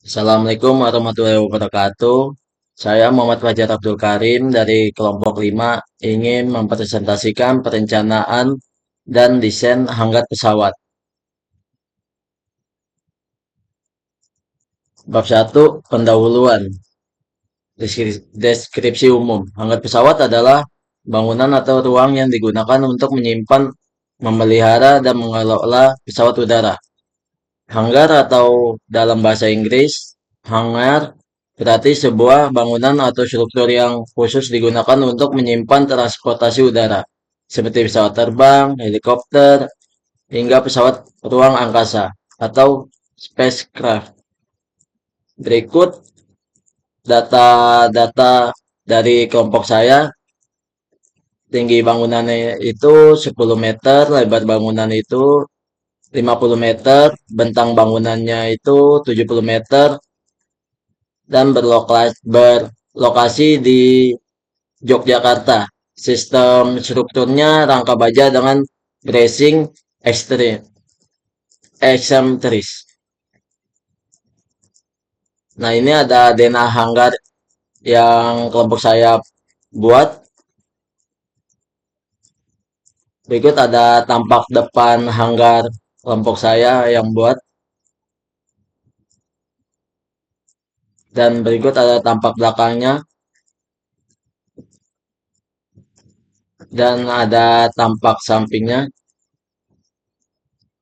Assalamualaikum warahmatullahi wabarakatuh. Saya Muhammad Fajar Abdul Karim dari kelompok 5 ingin mempresentasikan perencanaan dan desain hanggar pesawat. Bab 1, pendahuluan. Deskripsi umum. Hanggar pesawat adalah bangunan atau ruang yang digunakan untuk menyimpan, memelihara, dan mengelola pesawat udara. Hanggar atau dalam bahasa Inggris, hangar berarti sebuah bangunan atau struktur yang khusus digunakan untuk menyimpan transportasi udara, seperti pesawat terbang, helikopter, hingga pesawat ruang angkasa atau spacecraft. Berikut data-data dari kelompok saya. Tinggi bangunannya itu 10 meter, lebar bangunan itu 50 meter, bentang bangunannya itu 70 meter, dan berlokasi di Yogyakarta. Sistem strukturnya rangka baja dengan bracing eksentris. Nah, ini ada denah hanggar yang kelompok saya buat. Berikut ada tampak depan hanggar kelompok saya yang buat. Dan berikut ada tampak belakangnya. Dan ada tampak sampingnya.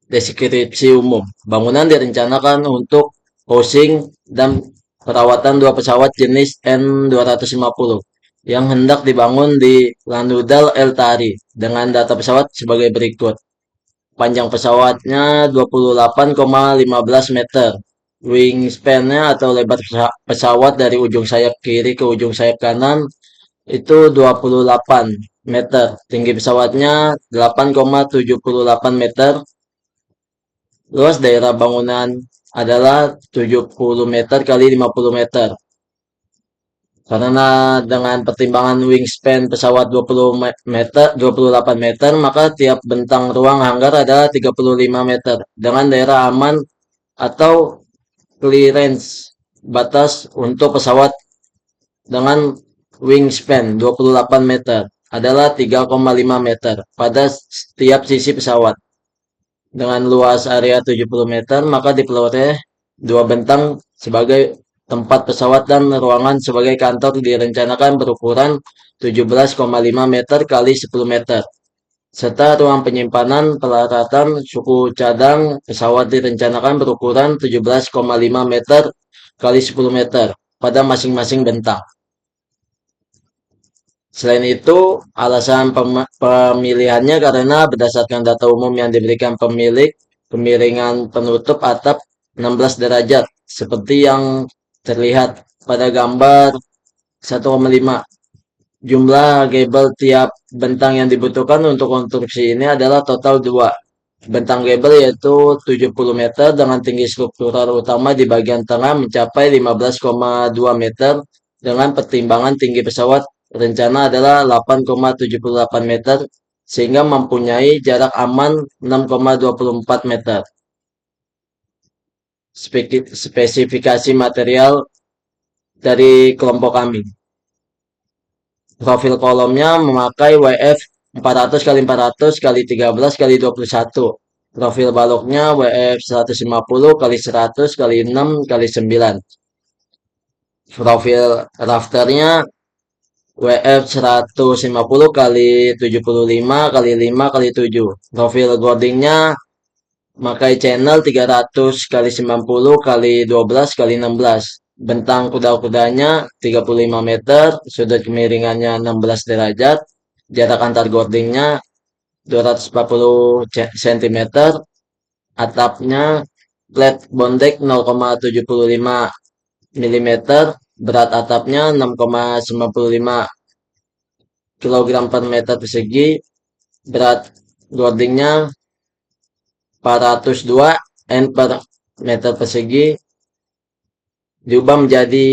Deskripsi umum. Bangunan direncanakan untuk housing dan perawatan dua pesawat jenis N250 yang hendak dibangun di Lanudal El Tari dengan data pesawat sebagai berikut. Panjang pesawatnya 28,15 meter. Wingspan-nya atau lebar pesawat dari ujung sayap kiri ke ujung sayap kanan itu 28 meter. Tinggi pesawatnya 8,78 meter. Luas daerah bangunan adalah 70 meter kali 50 meter. Karena dengan pertimbangan wingspan pesawat 20 meter, 28 meter, maka tiap bentang ruang hanggar adalah 35 meter. Dengan daerah aman atau clearance batas untuk pesawat dengan wingspan 28 meter adalah 3,5 meter pada setiap sisi pesawat. Dengan luas area 70 meter, maka diperoleh dua bentang sebagai tempat pesawat dan ruangan sebagai kantor direncanakan berukuran 17,5 meter kali 10 meter. Serta ruang penyimpanan peralatan suku cadang pesawat direncanakan berukuran 17,5 meter kali 10 meter pada masing-masing bentang. Selain itu, alasan pemilihannya karena berdasarkan data umum yang diberikan pemilik, kemiringan penutup atap 16 derajat, seperti yang terlihat pada gambar 1,5. Jumlah gable tiap bentang yang dibutuhkan untuk konstruksi ini adalah total 2. Bentang gable yaitu 70 meter dengan tinggi struktural utama di bagian tengah mencapai 15,2 meter dengan pertimbangan tinggi pesawat rencana adalah 8,78 meter sehingga mempunyai jarak aman 6,24 meter. Spesifikasi material dari kelompok kami. Profil kolomnya memakai WF 400 x 400 x 13 x 21. Profil baloknya WF 150 x 100 x 6 x 9. Profil rafternya WF 150 kali 75 kali 5 kali 7. Profil boardingnya pakai channel 300 kali 90 kali 12 kali 16. Bentang kuda-kudanya 35 meter, sudut kemiringannya 16 derajat, jarak antar boardingnya 240 cm, atapnya flat bondek 0,75 mm, berat atapnya 6,95 kg per meter persegi, berat boardingnya 402 N per meter persegi, diubah menjadi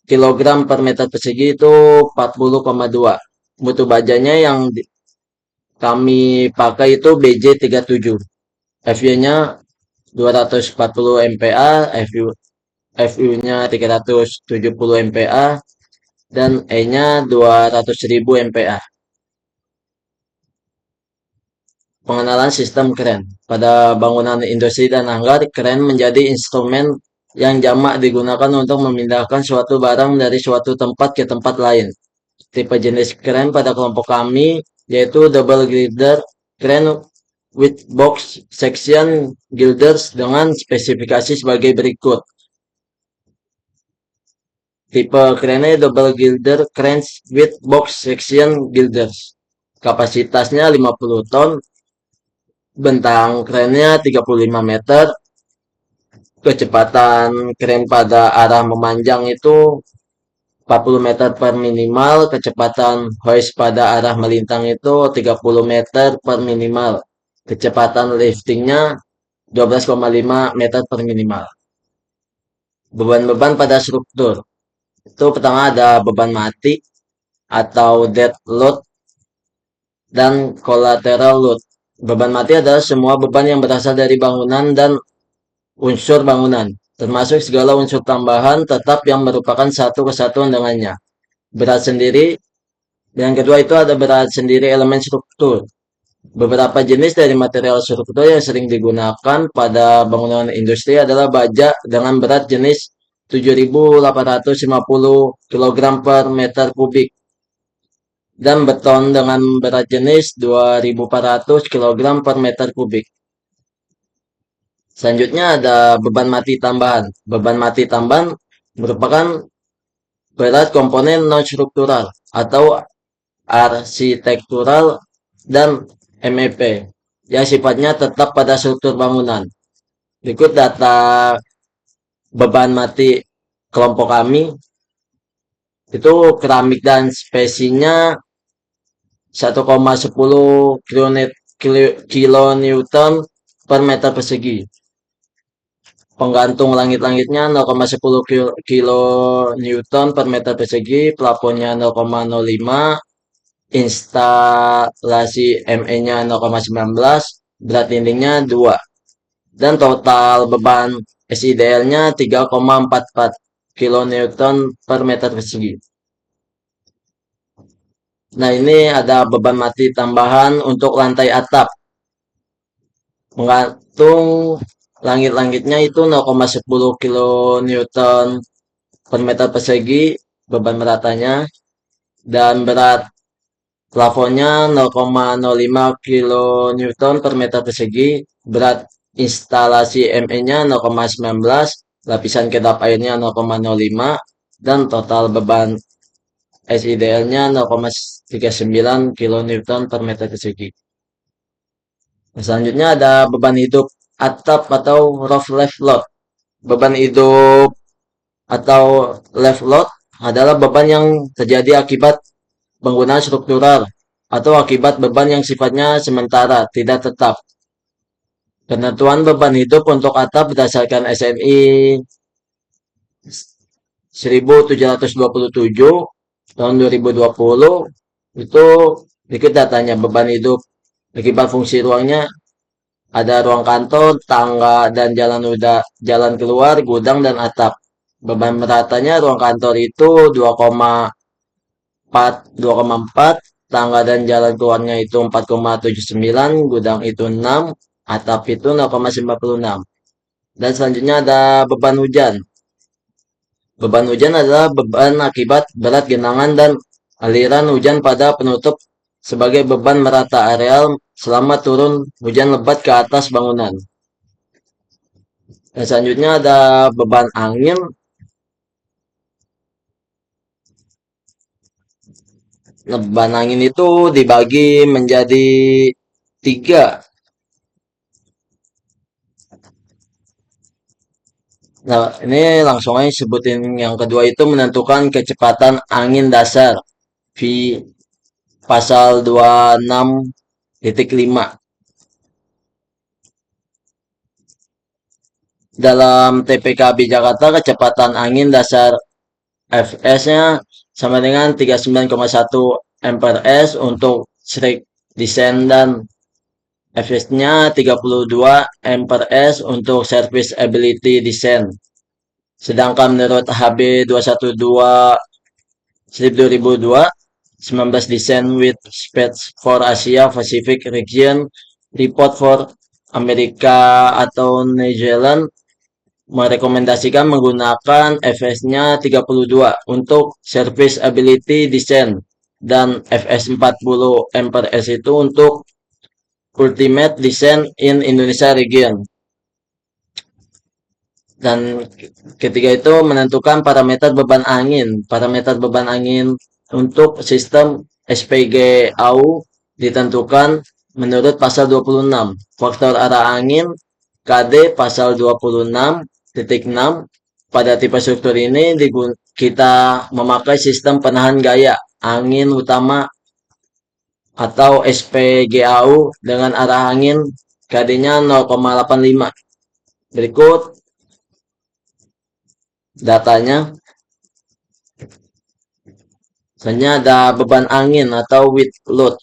kilogram per meter persegi itu 40,2. Mutu bajanya yang kami pakai itu BJ37. FY-nya 240 MPa, FU-nya 370 MPa, dan E-nya 200.000 MPa. Pengenalan sistem kren. Pada bangunan industri dan hanggar, kren menjadi instrumen yang jamak digunakan untuk memindahkan suatu barang dari suatu tempat ke tempat lain. Tipe jenis kren pada kelompok kami yaitu double girder kren with box section girders dengan spesifikasi sebagai berikut. Tipe krennya double girder cranes with box section girders. Kapasitasnya 50 ton, bentang kerennya 35 meter, kecepatan kren pada arah memanjang itu 40 meter per minimal, kecepatan hoist pada arah melintang itu 30 meter per minimal. Kecepatan liftingnya 12,5 meter per minimal. Beban-beban pada struktur. Itu pertama ada beban mati atau dead load dan collateral load. Beban mati adalah semua beban yang berasal dari bangunan dan unsur bangunan, termasuk segala unsur tambahan tetap yang merupakan satu kesatuan dengannya. Berat sendiri. Yang kedua itu ada berat sendiri elemen struktur. Beberapa jenis dari material struktur yang sering digunakan pada bangunan industri adalah baja dengan berat jenis 7.850 kg per meter kubik dan beton dengan berat jenis 2.400 kg per meter kubik. Selanjutnya ada beban mati tambahan. Beban mati tambahan merupakan berat komponen non-struktural atau arsitektural dan MEP yang sifatnya tetap pada struktur bangunan. Berikut data beban mati kelompok kami. Itu keramik dan spesinya 1,10 kilonewton per meter persegi. Penggantung langit-langitnya 0,10 kilonewton per meter persegi, plafonnya 0,05, instalasi ME-nya 0,19, berat dindingnya 2, dan total beban SIDL-nya 3,44 kilonewton per meter persegi. Nah, ini ada beban mati tambahan untuk lantai atap. Menggantung langit-langitnya itu 0,10 kilonewton per meter persegi beban meratanya, dan berat plafonnya 0,05 kilonewton per meter persegi, berat instalasi ME-nya 0,19, lapisan kedap airnya 0,05, dan total beban SIDL-nya 0,39 kilonewton per meter persegi. Selanjutnya ada beban hidup atap atau roof level load. Beban hidup atau level load adalah beban yang terjadi akibat penggunaan struktural atau akibat beban yang sifatnya sementara, tidak tetap. Penentuan beban hidup untuk atap berdasarkan SNI 1727 tahun 2020 itu berikut datanya. Beban hidup akibat fungsi ruangnya ada ruang kantor, tangga dan jalan keluar, gudang dan atap. Beban meratanya ruang kantor itu 2,4, tangga dan jalan keluarnya itu 4,79, gudang itu 6, atap itu 0,96. Dan selanjutnya ada beban hujan. Beban hujan adalah beban akibat berat genangan dan aliran hujan pada penutup sebagai beban merata areal selama turun hujan lebat ke atas bangunan. Dan selanjutnya ada beban angin. Beban angin itu dibagi menjadi 3. Nah, ini langsung aja sebutin yang kedua itu menentukan kecepatan angin dasar. V pasal 26.5. Dalam TPKB Jakarta, kecepatan angin dasar Fs-nya sama dengan 39,1 mprs untuk strike descent dan fs-nya 32 m per s untuk service ability descent. Sedangkan menurut HB 212 Slip 2002, 19 descent with specs for Asia Pacific region, report for Amerika atau New Zealand merekomendasikan menggunakan fs-nya 32 untuk service ability descent dan fs 40 m per s itu untuk ultimate descent in Indonesia region. Dan ketiga itu menentukan parameter beban angin. Parameter beban angin untuk sistem SPGAU ditentukan menurut pasal 26. Faktor arah angin KD pasal 26.6. Pada tipe struktur ini kita memakai sistem penahan gaya angin utama atau SPGAU dengan arah angin KD-nya 0,85. Berikut datanya. Selanjutnya ada beban angin atau wind load.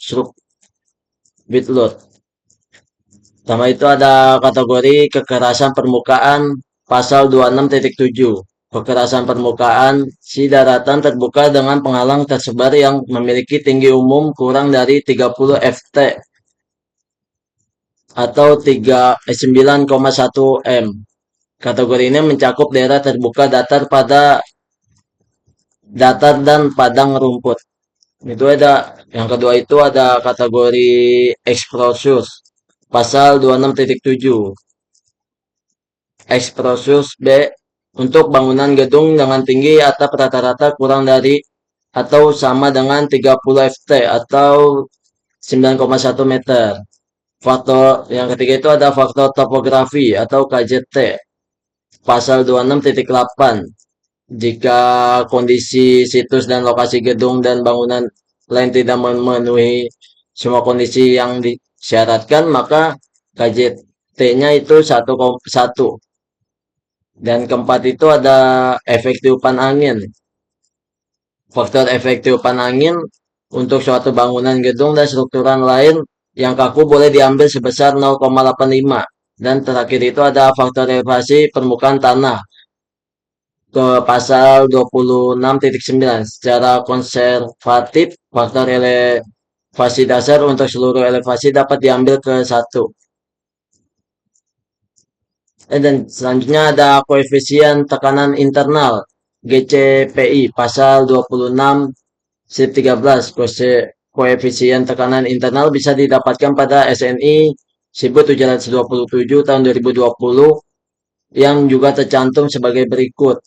Wind load. Pertama itu ada kategori kekerasan permukaan pasal 26.7. Kekerasan permukaan si daratan terbuka dengan penghalang tersebar yang memiliki tinggi umum kurang dari 30 ft atau 9,1 m. Kategori ini mencakup daerah terbuka datar dan padang rumput. Itu ada yang kedua itu ada kategori explosius pasal 26.7. Explosius B untuk bangunan gedung dengan tinggi atap rata-rata kurang dari atau sama dengan 30 ft atau 9,1 meter. Faktor yang ketiga itu ada faktor topografi atau KJT pasal 26.8. Jika kondisi situs dan lokasi gedung dan bangunan lain tidak memenuhi semua kondisi yang disyaratkan, maka KJT-nya itu 1,1. Dan keempat itu ada efek tiupan angin. Faktor efek tiupan angin untuk suatu bangunan gedung dan strukturan lain yang kaku boleh diambil sebesar 0,85. Dan terakhir itu ada faktor elevasi permukaan tanah ke pasal 26.9. Secara konservatif, faktor elevasi dasar untuk seluruh elevasi dapat diambil ke 1. Dan selanjutnya ada koefisien tekanan internal GCPI pasal 26 Slip 13. Koefisien tekanan internal bisa didapatkan pada SNI 1727 tahun 2020 yang juga tercantum sebagai berikut.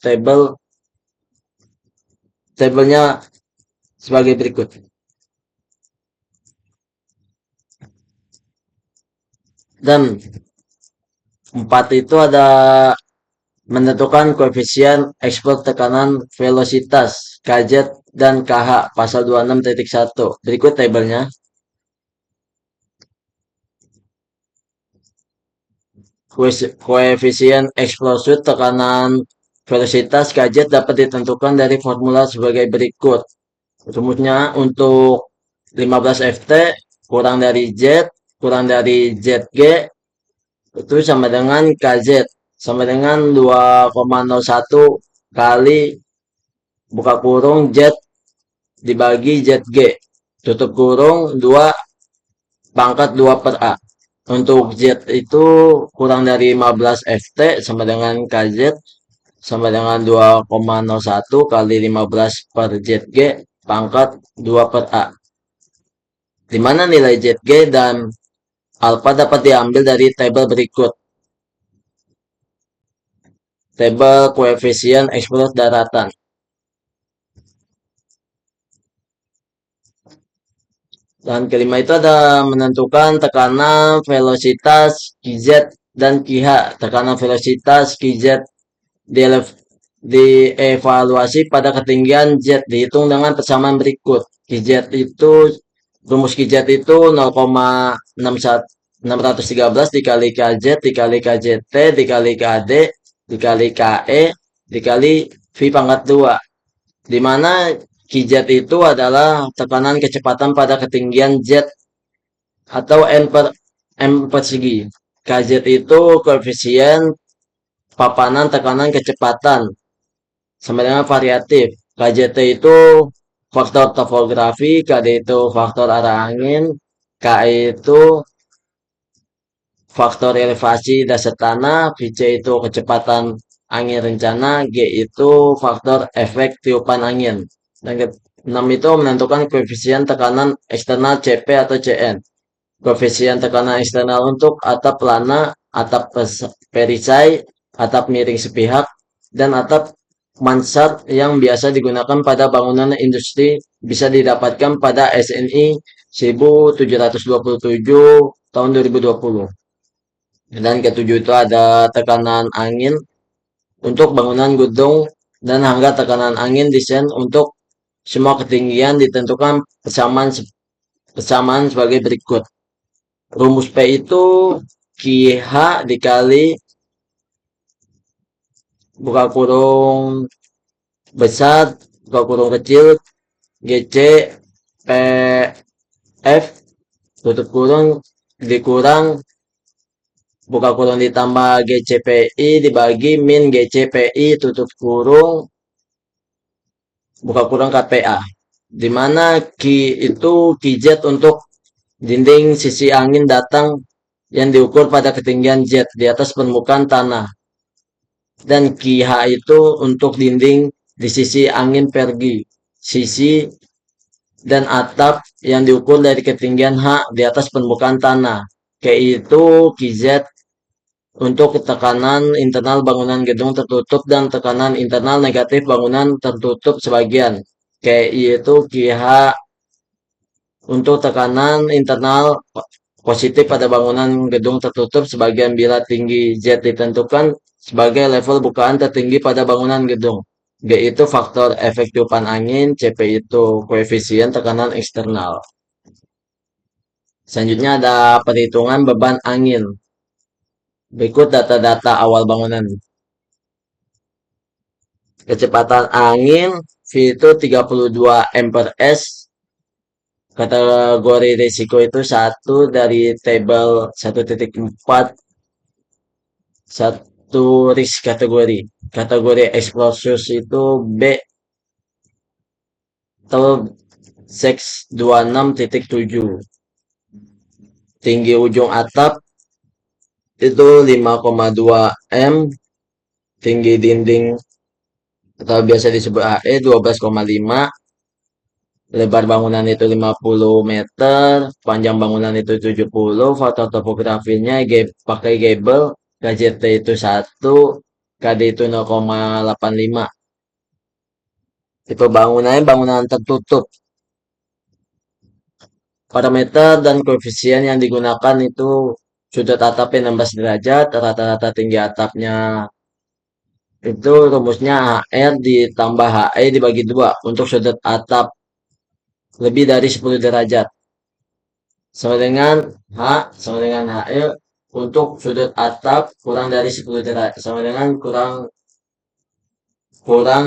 Tabelnya sebagai berikut. Dan 4 itu ada menentukan koefisien ekspor tekanan velositas KZ dan KH pasal 26.1. Berikut tabelnya. Koefisien eksplosif tekanan velositas KZ dapat ditentukan dari formula sebagai berikut. Rumusnya untuk 15 Ft kurang dari Z kurang dari ZG itu sama dengan KZ sama dengan 2,01 kali buka kurung Z dibagi ZG tutup kurung 2 pangkat 2 per A. Untuk Z itu kurang dari 15 Ft sama dengan KZ sama dengan 2,01 kali 15 per ZG pangkat 2 per A. Di mana nilai ZG dan alfa dapat diambil dari tabel berikut. Tabel koefisien eksplor daratan. Dan kelima itu ada menentukan tekanan velositas QZ dan QH. Tekanan velositas QZ dievaluasi pada ketinggian Z dihitung dengan persamaan berikut. QZ itu rumus QZ itu 0,613 dikali KZ dikali KJT dikali KD dikali KE dikali V pangkat 2. Di mana QZ itu adalah tekanan kecepatan pada ketinggian Z atau N per M persegi. KZ itu koefisien papanan, tekanan, kecepatan. Sama dengan variatif. KJT itu faktor topografi, KD itu faktor arah angin, KE itu faktor elevasi dasar tanah, VC itu kecepatan angin rencana, G itu faktor efek tiupan angin. Dan keenam itu menentukan koefisien tekanan eksternal CP atau CN. Koefisien tekanan eksternal untuk atap pelana, atap perisai, atap miring sepihak, dan atap mansard yang biasa digunakan pada bangunan industri bisa didapatkan pada SNI 1727 tahun 2020. Dan ketujuh itu ada tekanan angin untuk bangunan gedung dan hingga tekanan angin desain untuk semua ketinggian ditentukan persamaan sebagai berikut. Rumus P itu QH dikali buka kurung besar, buka kurung kecil, GC, PF, tutup kurung, dikurang, buka kurung ditambah GCPI dibagi min GCPI, tutup kurung, buka kurung KPA. Di mana Q itu QZ untuk dinding sisi angin datang yang diukur pada ketinggian Z di atas permukaan tanah. Dan QH itu untuk dinding di sisi angin pergi, sisi dan atap yang diukur dari ketinggian H di atas permukaan tanah. KI itu QZ untuk tekanan internal bangunan gedung tertutup dan tekanan internal negatif bangunan tertutup sebagian. KI itu QH untuk tekanan internal positif pada bangunan gedung tertutup sebagian bila tinggi Z ditentukan sebagai level bukaan tertinggi pada bangunan gedung. G itu faktor efek tiupan angin, CP itu koefisien tekanan eksternal. Selanjutnya ada perhitungan beban angin. Berikut data-data awal bangunan. Kecepatan angin V itu 32 M per S. Kategori risiko itu 1 dari tabel 1.4. 1 risk kategori. Kategori explosives itu B atau 626.7. Tinggi ujung atap itu 5,2 M. Tinggi dinding atau biasa disebut HE 12,5. Lebar bangunan itu 50 meter, panjang bangunan itu 70, faktor topografinya pakai gable, KJT itu 1, KD itu 0,85. Tipe bangunannya bangunan tertutup. Parameter dan koefisien yang digunakan itu sudut atapnya 16 derajat, rata-rata tinggi atapnya itu rumusnya HR ditambah HE dibagi 2 untuk sudut atap lebih dari 10 derajat. Sama dengan H sama dengan HE untuk sudut atap kurang dari 10 derajat sama dengan kurang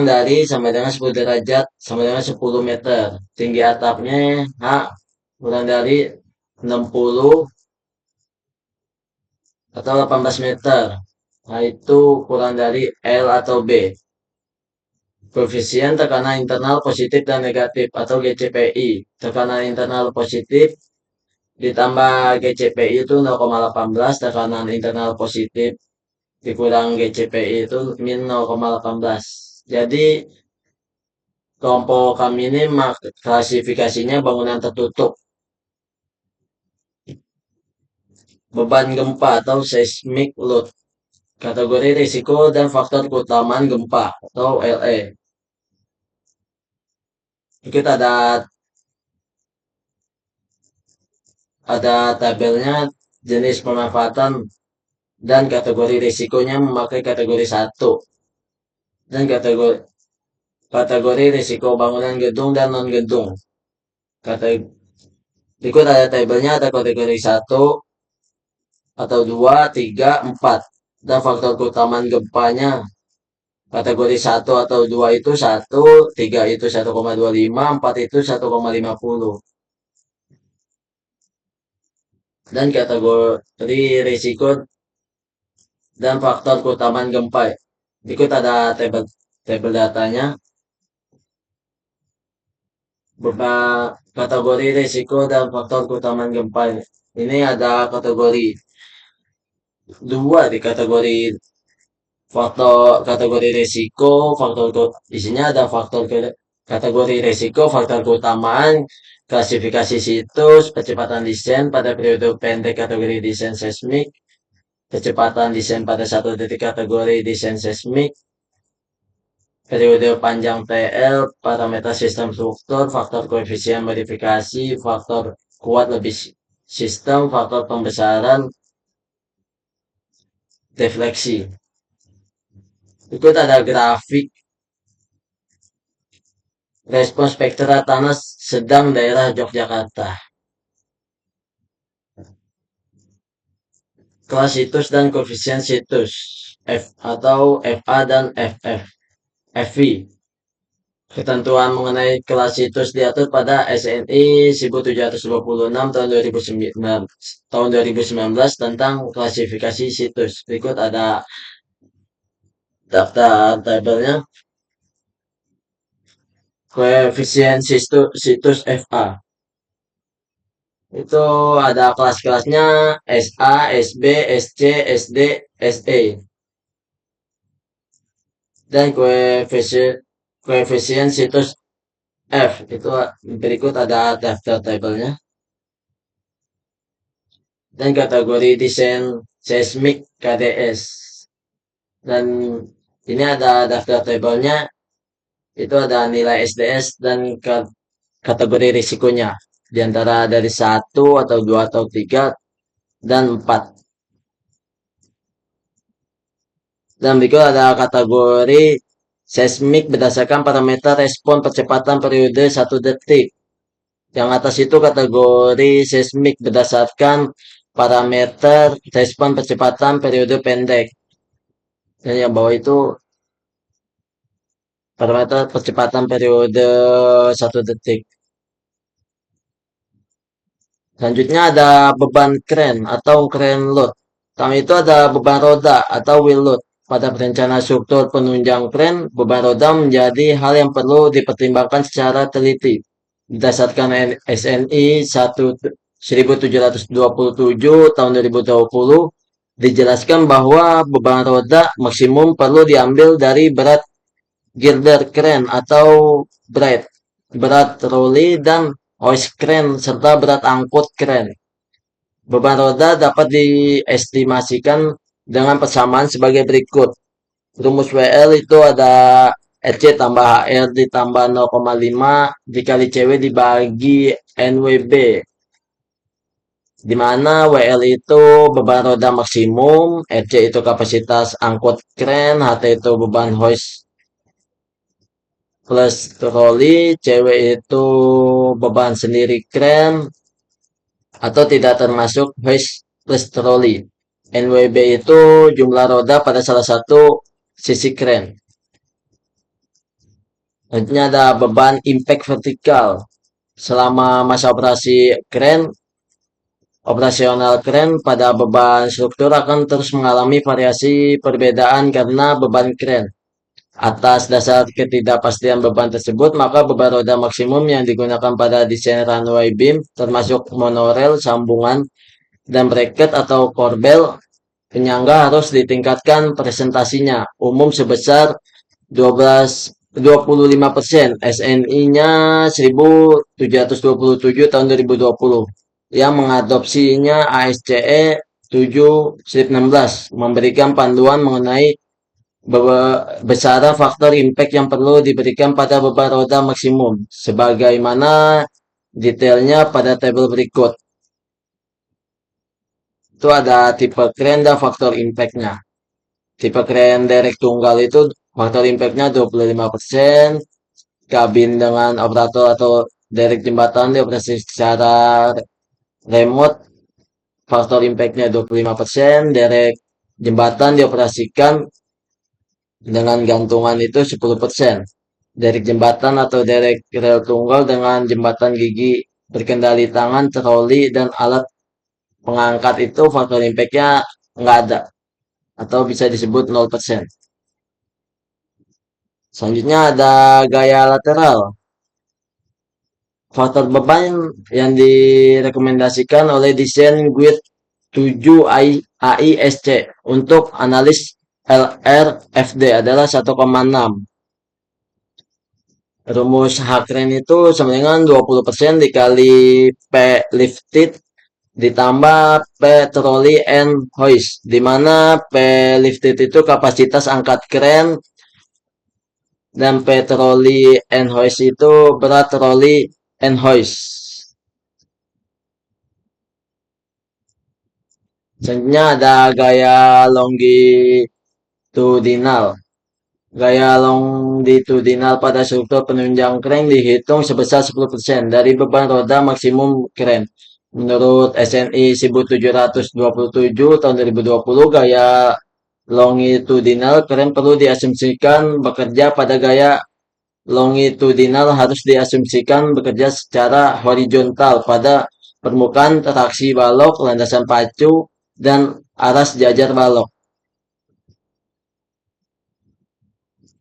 dari sama dengan 10 derajat sama dengan 10 meter. Tinggi atapnya H kurang dari 60 atau 18 meter. Nah, itu kurang dari L atau B. Koefisien tekanan internal positif dan negatif atau GCPI. Tekanan internal positif ditambah GCPI itu 0,18, tekanan internal positif dikurang GCPI itu min 0,18. Jadi kelompok kami ini klasifikasinya bangunan tertutup. Beban gempa atau seismic load. Kategori risiko dan faktor keutamaan gempa atau LE. Kita ada tabelnya jenis pemanfaatan dan kategori risikonya memakai kategori 1 dan kategori risiko bangunan gedung dan non gedung. Berikut ada tabelnya, ada kategori 1 atau 2, 3, 4 dan faktor keutamaan gempanya. Kategori 1 atau 2 itu 1, 3 itu 1,25, 4 itu 1,50. dan kategori risiko dan faktor keutamaan gempa. Berikut ada tabel datanya. Beberapa kategori risiko dan faktor keutamaan gempa. Ini ada kategori dua di kategori kategori risiko, isinya ada kategori risiko, faktor keutamaan, klasifikasi situs, percepatan desain pada periode pendek kategori desain seismik, kecepatan desain pada satu titik kategori desain seismik, periode panjang TL, parameter sistem struktur, faktor koefisien modifikasi, faktor kuat lebih sistem, faktor pembesaran, defleksi. Berikut ada grafik respon spektra tanah sedang daerah Yogyakarta. Kelas situs dan koefisien situs F atau FA dan FF. FV. Ketentuan mengenai kelas situs diatur pada SNI 1726 tahun 2019 tentang klasifikasi situs. Berikut ada daftar tabelnya. Koefisien situs FA. Itu ada kelas-kelasnya SA, SB, SC, SD, SE. Dan koefisien situs F. Itu berikut ada daftar tabelnya. Dan kategori desain seismik KDS. Dan ini ada daftar tabelnya. Itu ada nilai SDS dan kategori risikonya. Di antara dari 1 atau 2 atau 3 dan 4. Dan berikut ada kategori seismik berdasarkan parameter respon percepatan periode 1 detik. Yang atas itu kategori seismik berdasarkan parameter respon percepatan periode pendek. Dan yang bawah itu parameter percepatan periode 1 detik. Selanjutnya ada beban kren atau kren load. Pertama itu ada beban roda atau wheel load. Pada perencanaan struktur penunjang kren, beban roda menjadi hal yang perlu dipertimbangkan secara teliti. Berdasarkan SNI 1727 tahun 2020, dijelaskan bahwa beban roda maksimum perlu diambil dari berat girder kren atau berat troli dan hoist kren serta berat angkut kren. Beban roda dapat diestimasikan dengan persamaan sebagai berikut. Rumus WL itu ada RC tambah HR ditambah 0,5 dikali CW dibagi NWB. Di mana WL itu beban roda maksimum, RC itu kapasitas angkut kren, HT itu beban hoist plus troli, CW itu beban sendiri kren atau tidak termasuk hoist plus troli. NWB itu jumlah roda pada salah satu sisi kren. Selanjutnya ada beban impact vertikal. Selama masa operasi kren, operasional kren pada beban struktur akan terus mengalami variasi perbedaan karena beban kren. Atas dasar ketidakpastian beban tersebut, maka beban roda maksimum yang digunakan pada desain runway beam termasuk monorail, sambungan, dan bracket atau korbel penyangga harus ditingkatkan presentasinya umum sebesar 25%. SNI-nya 1727 tahun 2020 yang mengadopsinya ASCE 7/16 memberikan panduan mengenai besaran faktor impact yang perlu diberikan pada beban roda maksimum sebagaimana detailnya pada tabel berikut. Itu ada tipe kren dan faktor impact-nya. Tipe kren derek tunggal itu faktor impact-nya 25%, kabin dengan operator atau derek jembatan dioperasi secara remote, faktor impact-nya 25%, derek jembatan dioperasikan dengan gantungan itu 10%. Derek jembatan atau derek rel tunggal dengan jembatan gigi berkendali tangan, troli, dan alat pengangkat itu faktor impact-nya nggak ada atau bisa disebut 0%. Selanjutnya ada gaya lateral. Faktor beban yang direkomendasikan oleh desain GUID 7 AISC untuk analis LRFD adalah 1,6. Rumus Hakren itu sama dengan 20% dikali P lifted ditambah P trolley and hoist, di mana P lifted itu kapasitas angkat kren dan P trolley and hoist itu berat trolley and hoist. Selanjutnya ada gaya longitudinal. Gaya longitudinal pada struktur penunjang kren dihitung sebesar 10% dari beban roda maksimum kren. Menurut SNI 1727 tahun 2020, gaya longitudinal kren perlu diasumsikan bekerja pada gaya longitudinal harus diasumsikan bekerja secara horizontal pada permukaan traksi balok, landasan pacu, dan aras jajar balok.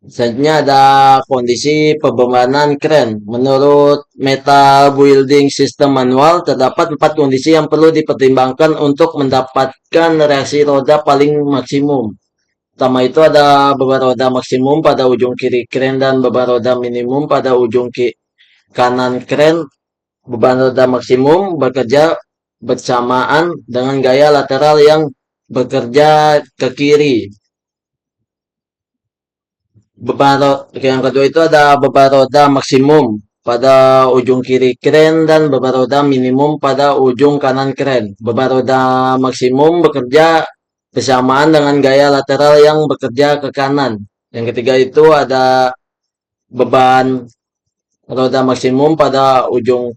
Selanjutnya ada kondisi pembebanan kren. Menurut Metal Building System Manual, terdapat 4 kondisi yang perlu dipertimbangkan untuk mendapatkan reaksi roda paling maksimum. Pertama itu ada beban roda maksimum pada ujung kiri kren dan beban roda minimum pada ujung kanan kren. Beban roda maksimum bekerja bersamaan dengan gaya lateral yang bekerja ke kiri. Yang kedua itu ada beban roda maksimum pada ujung kiri kren dan beban roda minimum pada ujung kanan kren. Beban roda maksimum bekerja bersamaan dengan gaya lateral yang bekerja ke kanan. Yang ketiga itu ada beban roda maksimum pada ujung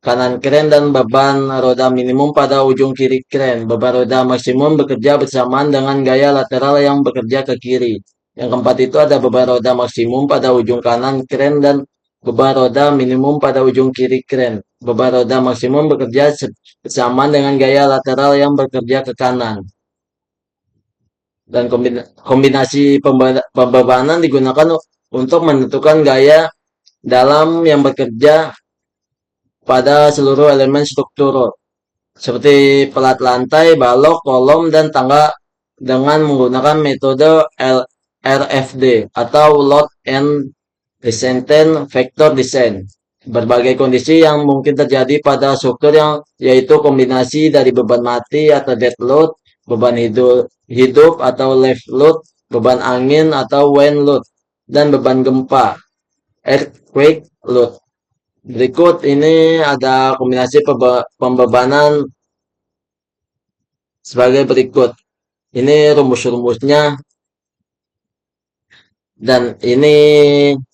kanan kren dan beban roda minimum pada ujung kiri kren. Beban roda maksimum bekerja bersamaan dengan gaya lateral yang bekerja ke kiri. Yang keempat itu ada beban roda maksimum pada ujung kanan kren dan beban roda minimum pada ujung kiri kren. Beban roda maksimum bekerja bersamaan dengan gaya lateral yang bekerja ke kanan. Dan kombinasi pembebanan digunakan untuk menentukan gaya dalam yang bekerja pada seluruh elemen struktur seperti pelat lantai, balok, kolom, dan tangga dengan menggunakan metode RFD atau Load and Descendant Vector Design. Berbagai kondisi yang mungkin terjadi pada struktur yang yaitu kombinasi dari beban mati atau dead load, beban hidup atau live load, beban angin atau wind load, dan beban gempa earthquake load. Berikut ini ada kombinasi pembebanan sebagai berikut. Ini rumus-rumusnya dan ini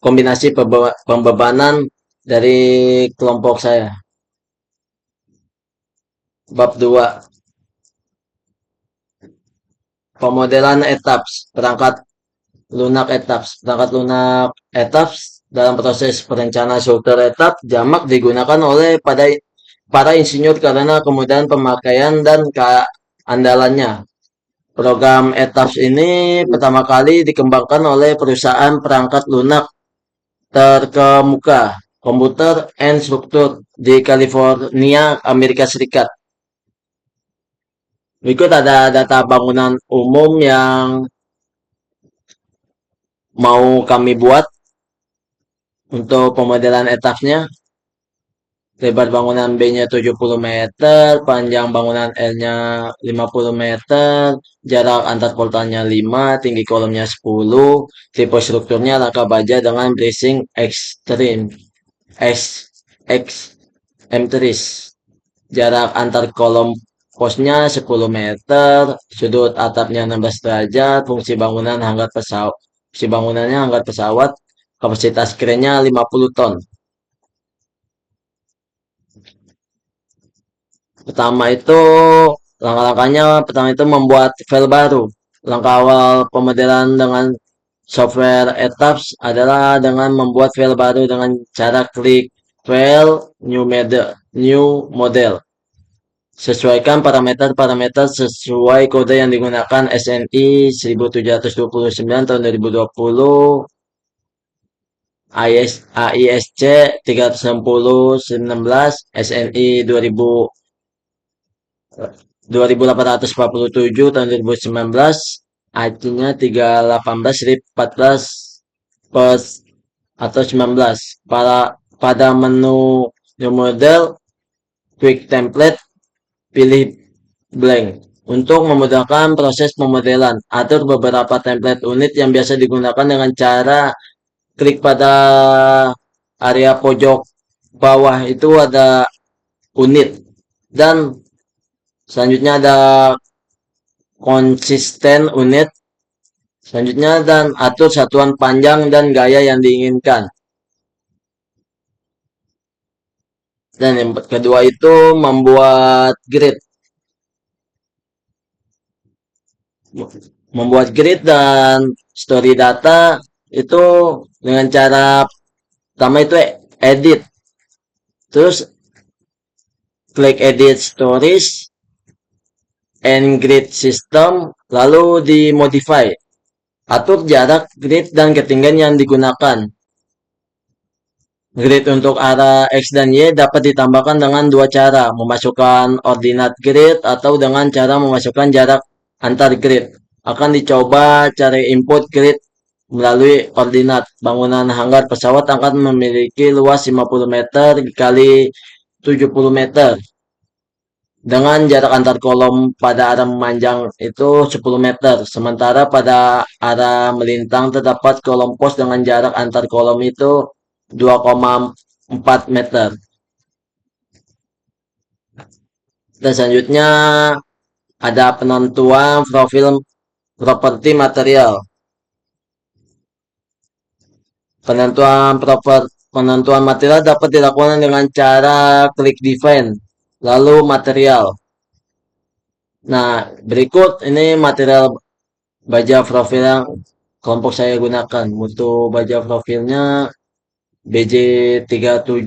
kombinasi pembebanan dari kelompok saya. Bab 2. Pemodelan etaps, perangkat lunak etaps. Perangkat lunak etaps dalam proses perencanaan struktur etap jamak digunakan oleh para insinyur karena kemudahan pemakaian dan keandalannya. Program etaps ini pertama kali dikembangkan oleh perusahaan perangkat lunak terkemuka, Computer and Structure di California, Amerika Serikat. Berikut ada data bangunan umum yang mau kami buat untuk pemodelan etapsnya. Lebar bangunan B-nya 70 meter, panjang bangunan L-nya 50 meter, jarak antar portalnya 5, tinggi kolomnya 10, tipe strukturnya rangka baja dengan bracing extreme, X M-tris. Jarak antar kolom posnya 10 meter, sudut atapnya 16 derajat, fungsi bangunannya hanggar pesawat, kapasitas kerennya 50 ton. Pertama itu langkah-langkahnya pertama itu membuat file baru. Langkah awal pemodelan dengan software etaps adalah dengan membuat file baru dengan cara klik file new model. Sesuaikan parameter-parameter sesuai kode yang digunakan SNI 1729 tahun 2020, AISC 360/19, SNI 2847 tahun 2019, IT-nya 318/14 plus atau 19. Pada menu new model, quick template, pilih blank. Untuk memudahkan proses pemodelan, atur beberapa template unit yang biasa digunakan dengan cara klik pada area pojok bawah itu ada unit, dan selanjutnya ada konsisten unit, selanjutnya dan atur satuan panjang dan gaya yang diinginkan. Dan yang kedua itu membuat grid. Membuat grid dan story data itu dengan cara pertama itu edit. Terus klik edit stories and grid system, lalu dimodify. Atur jarak grid dan ketinggian yang digunakan. Grid untuk arah X dan Y dapat ditambahkan dengan dua cara, memasukkan ordinate grid atau dengan cara memasukkan jarak antar grid. Akan dicoba cara input grid melalui ordinate. Bangunan hanggar pesawat akan memiliki luas 50 meter kali 70 meter. Dengan jarak antar kolom pada arah memanjang itu 10 meter. Sementara pada arah melintang terdapat kolom pos dengan jarak antar kolom itu 2,4 meter. Dan selanjutnya ada penentuan profil properti material. Penentuan material dapat dilakukan dengan cara klik define, lalu material. Nah, berikut ini material baja profil yang kelompok saya gunakan. Mutu baja profilnya BJ37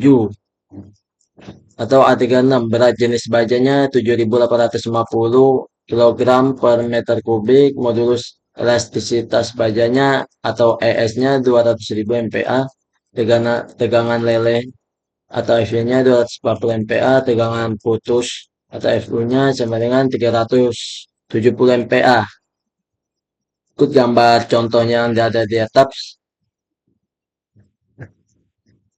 atau A36. Berat jenis bajanya 7.850 kg per meter kubik. Modulus elastisitas bajanya atau ES-nya 200.000 MPa. Tegangan leleh atau FU-nya 240 MPa. Tegangan putus atau FU-nya sama dengan 370 MPa. Ikut gambar contohnya yang ada di atas.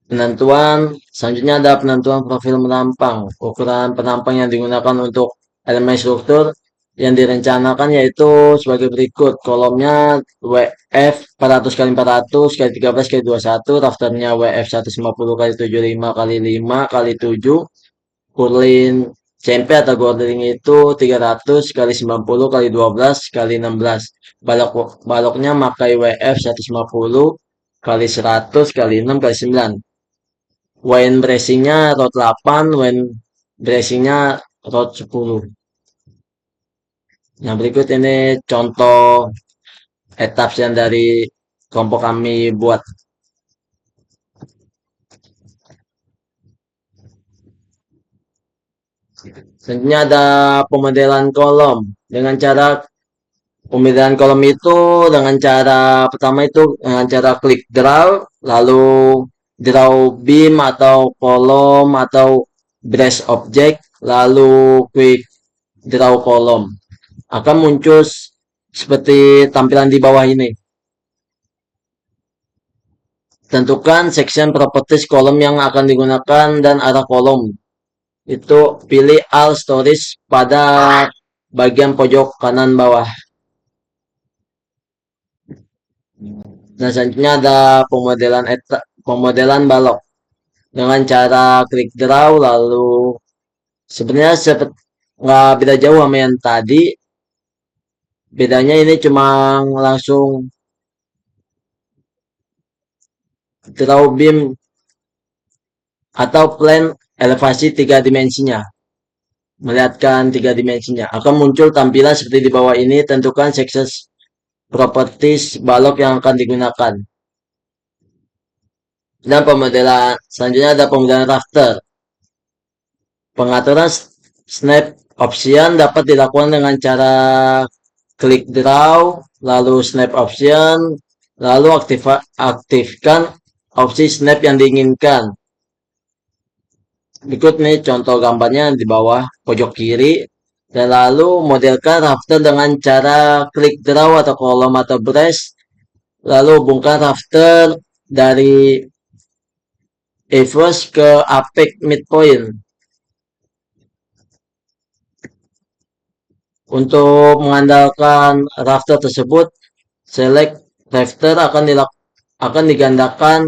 Selanjutnya ada penentuan profil menampang. Ukuran penampang yang digunakan untuk elemen struktur yang direncanakan yaitu sebagai berikut. Kolomnya WF 400 x 400 x 13 x 21, rafternya WF 150 x 75 x 5 x 7. Purlin CMP atau gording itu 300 x 90 x 12 x 16. Baloknya pakai WF 150 x 100 x 6 x 9. Wine bracingnya rod 8, wine bracingnya rod 10. Nah, berikut ini contoh etaps yang dari kelompok kami buat. Selanjutnya ada pemodelan kolom. Dengan cara pemodelan kolom itu dengan cara pertama itu dengan cara klik draw, lalu draw beam atau kolom atau brace object, lalu quick draw kolom. Akan muncul seperti tampilan di bawah ini. Tentukan section properties kolom yang akan digunakan dan arah kolom. Itu pilih all stories pada bagian pojok kanan bawah. Nah, selanjutnya ada pemodelan balok. Dengan cara klik draw, lalu sebenarnya nggak beda jauh sama yang tadi. Bedanya ini cuma langsung draw beam atau plane elevasi 3 dimensinya. Melihatkan 3 dimensinya. Akan muncul tampilan seperti di bawah ini. Tentukan section properties balok yang akan digunakan. Dan pemodelan selanjutnya ada pemodelan rafter. Pengaturan Snap option dapat dilakukan dengan cara klik draw, lalu snap option, lalu aktifkan opsi snap yang diinginkan. Berikut nih contoh gambarnya di bawah pojok kiri. Dan lalu modelkan rafter dengan cara klik draw atau kolom atau brush. Lalu hubungkan rafter dari average ke apex midpoint. Untuk mengandalkan rafter tersebut, select rafter akan digandakan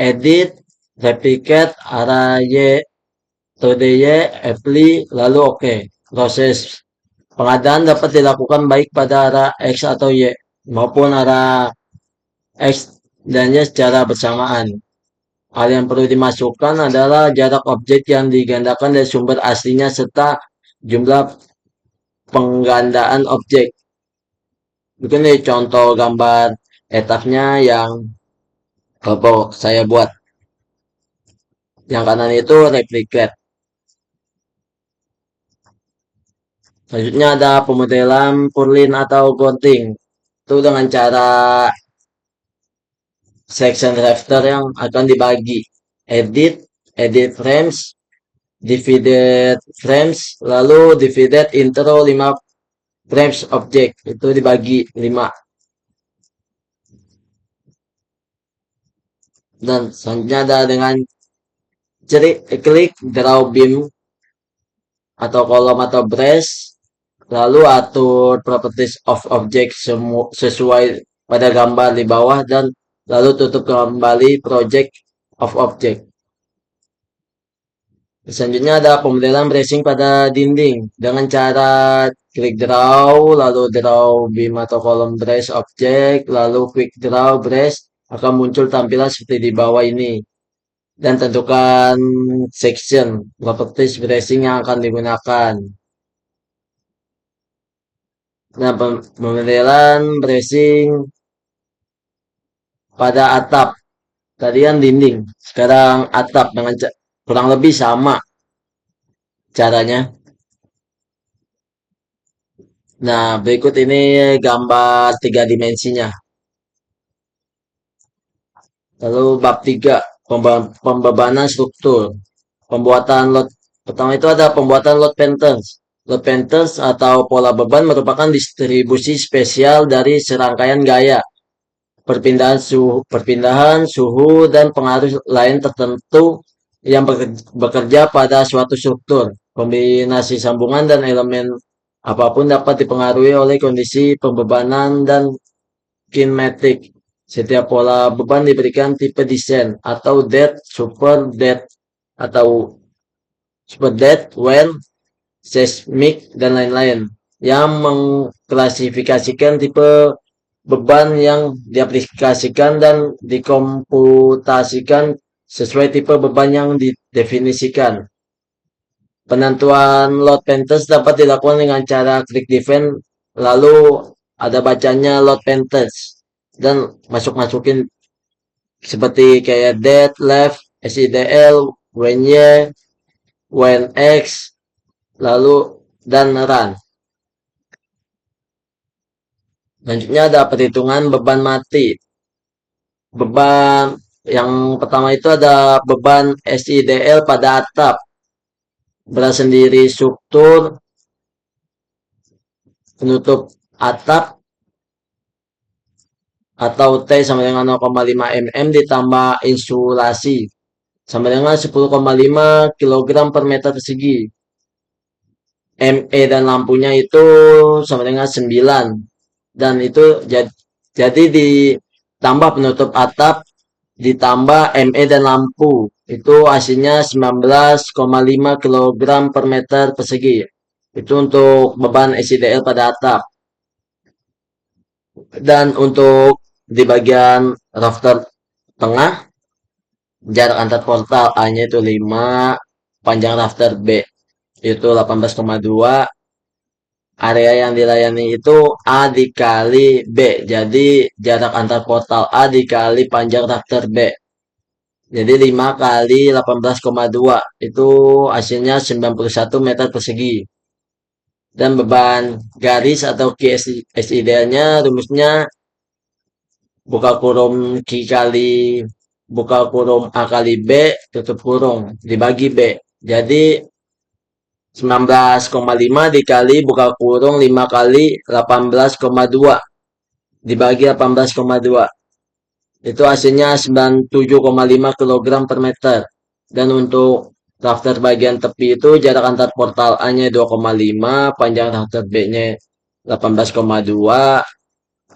edit, replicate, array, 2DY, apply, lalu oke. Proses pengadaan dapat dilakukan baik pada arah X atau Y maupun arah X dan Y secara bersamaan. Hal yang perlu dimasukkan adalah jarak objek yang digandakan dari sumber aslinya serta jumlah penggandaan objek. Begini contoh gambar etapnya yang saya buat. Yang kanan itu replicate. Selanjutnya ada pemodelan purlin atau ghosting. Itu dengan cara section rafter yang akan dibagi. Edit frames, divided frames, lalu divided intro 5 frames object. Itu dibagi 5. Dan selanjutnya ada dengan klik draw beam atau kolom atau brush, lalu atur properties of object sesuai pada gambar di bawah dan lalu tutup kembali project of object. Selanjutnya ada pemodelan bracing pada dinding dengan cara klik draw, lalu draw beam atau kolom brush object, lalu quick draw brush akan muncul tampilan seperti di bawah ini. Dan tentukan section properties bracing yang akan digunakan. Nah, pemodelan bracing pada atap. Tadi kan dinding, sekarang atap dengan kurang lebih sama caranya. Nah, berikut ini gambar 3 dimensinya. Lalu bab 3, pembebanan struktur. Pembuatan load pertama itu ada pembuatan load patterns. Load patterns atau pola beban merupakan distribusi spesial dari serangkaian gaya, perpindahan suhu dan pengaruh lain tertentu yang bekerja pada suatu struktur. Kombinasi sambungan dan elemen apapun dapat dipengaruhi oleh kondisi pembebanan dan kinematik. Setiap pola beban diberikan tipe desain atau depth, atau super depth, well, seismic, dan lain-lain yang mengklasifikasikan tipe beban yang diaplikasikan dan dikomputasikan sesuai tipe beban yang didefinisikan. Penentuan load patterns dapat dilakukan dengan cara klik define, lalu ada bacanya load patterns dan masukin seperti kayak dead, left, SIDL, when Y, when X, lalu dan run. Selanjutnya ada perhitungan beban mati. Beban yang pertama itu ada beban SIDL pada atap. Berat sendiri struktur penutup atap atau T sama dengan 0,5 mm ditambah insulasi sama dengan 10,5 kg per meter persegi. ME dan lampunya itu sama dengan 9. Dan itu jadi ditambah penutup atap ditambah ME dan lampu. Itu hasilnya 19,5 kg per meter persegi. Itu untuk beban SIDL pada atap. Dan untuk di bagian rafter tengah, jarak antar portal A-nya itu 5, panjang rafter B itu 18,2, area yang dilayani itu A dikali B. Jadi jarak antar portal A dikali panjang rafter B. Jadi 5 kali 18,2 itu hasilnya 91 meter persegi. Dan beban garis atau QSIDL-nya rumusnya buka kurung Q kali buka kurung A kali B tutup kurung dibagi B. Jadi 19,5 dikali buka kurung 5 kali 18,2 dibagi 18,2. Itu hasilnya 97,5 kg per meter. Dan untuk rafter bagian tepi itu jarak antar portal A-nya 2,5, panjang rafter B-nya 18,2,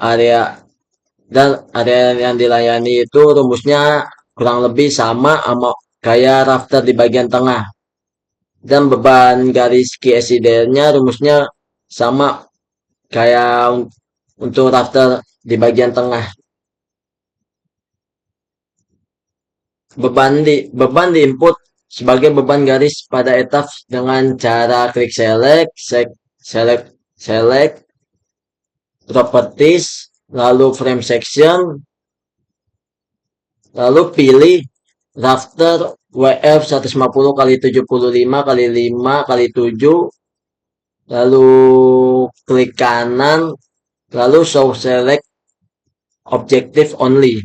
area dan area yang dilayani itu rumusnya kurang lebih sama kayak rafter di bagian tengah. Dan beban garis QSIDL-nya rumusnya sama kayak untuk rafter di bagian tengah. Beban di input sebagai beban garis pada etap dengan cara klik select, select, properties, lalu frame section, lalu pilih rafter WF 150 kali 75 kali 5 kali 7, lalu klik kanan, lalu show select objective only.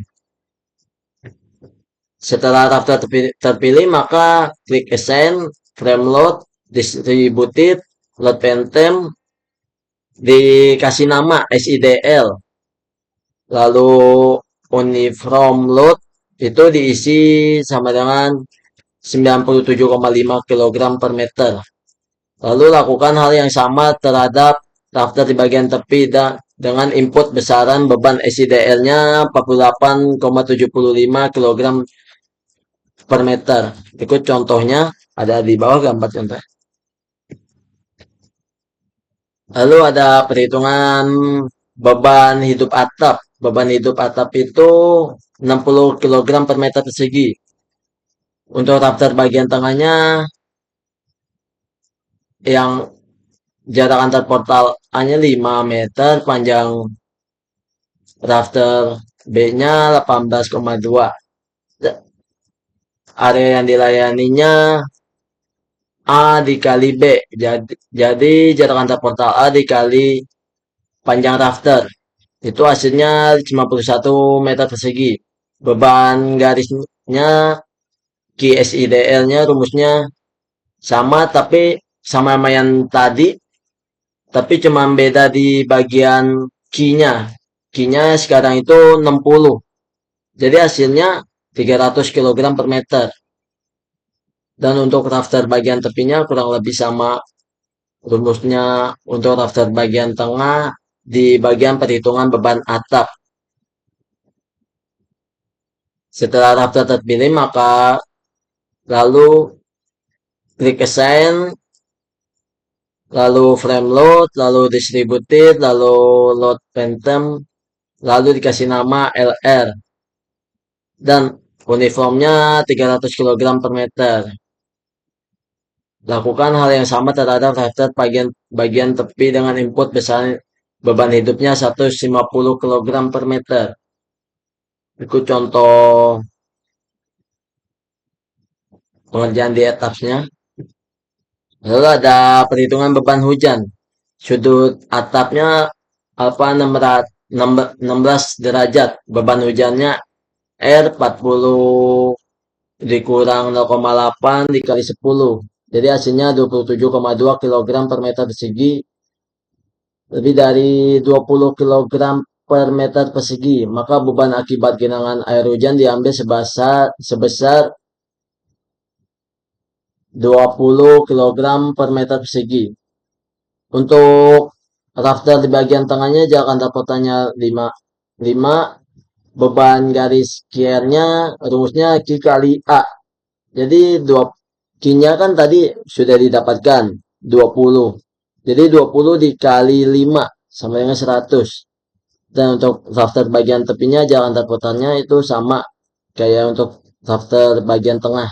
Setelah rafter terpilih, maka klik assign, frame load, distributed, load phantom, dikasih nama SIDL. Lalu uniform load itu diisi sama dengan 97,5 kg per meter. Lalu lakukan hal yang sama terhadap rafter di bagian tepi dengan input besaran beban SIDL-nya 48,75 kg per meter. Ikut contohnya ada di bawah gambar contoh. Lalu ada perhitungan beban hidup atap. Beban hidup atap itu 60 kg per meter persegi. Untuk rafter bagian tengahnya yang jarak antar portal A-nya 5 meter, panjang rafter B-nya 18,2. Area yang dilayaninya A dikali B. Jadi jarak antar portal A dikali panjang rafter. Itu hasilnya 51 meter persegi. Beban garisnya QSIDL-nya rumusnya sama tapi sama yang tadi, tapi cuma beda di bagian Q-nya. Q-nya sekarang itu 60. Jadi hasilnya 300 kg per meter. Dan untuk rafter bagian tepinya kurang lebih sama rumusnya untuk rafter bagian tengah di bagian perhitungan beban atap. Setelah rafter terpilih, maka lalu klik assign, lalu frame load, lalu distributed, lalu load phantom, lalu dikasih nama LR. Dan uniformnya 300 kg per meter. Lakukan hal yang sama terhadap rafter bagian tepi dengan input besar beban hidupnya 150 kg per meter. Ikut contoh pengerjaan di etapnya. Lalu ada perhitungan beban hujan. Sudut atapnya apa 16 derajat. Beban hujannya R 40 dikurang 0,8 dikali 10. Jadi hasilnya 27,2 kg per meter persegi. Lebih dari 20 kg per meter persegi. Maka beban akibat genangan air hujan diambil sebesar 20 kg per meter persegi. Untuk rafter di bagian tengahnya jarak antar portalnya 5, beban garis QR-nya rumusnya Q kali A. Jadi Q-nya kan tadi sudah didapatkan 20. Jadi 20 dikali 5 sama dengan 100. Dan untuk rafter bagian tepinya jarak antar portalnya itu sama kayak untuk rafter bagian tengah.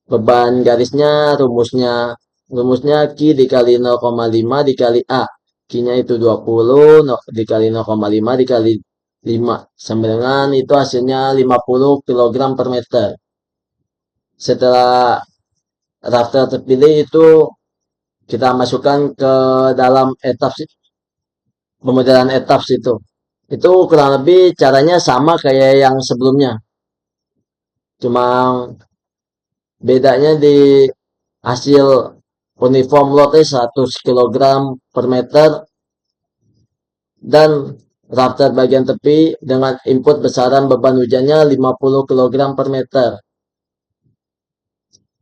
Beban garisnya rumusnya Q dikali 0,5 dikali A. Q-nya itu 20 dikali 0,5 dikali 5. Sama dengan itu hasilnya 50 kg per meter. Setelah rafter terpilih itu kita masukkan ke dalam pemodelan etaps itu. Itu kurang lebih caranya sama kayak yang sebelumnya. Cuma bedanya di hasil uniform lotnya 100 kg per meter dan rafter bagian tepi dengan input besaran beban hujannya 50 kg per meter.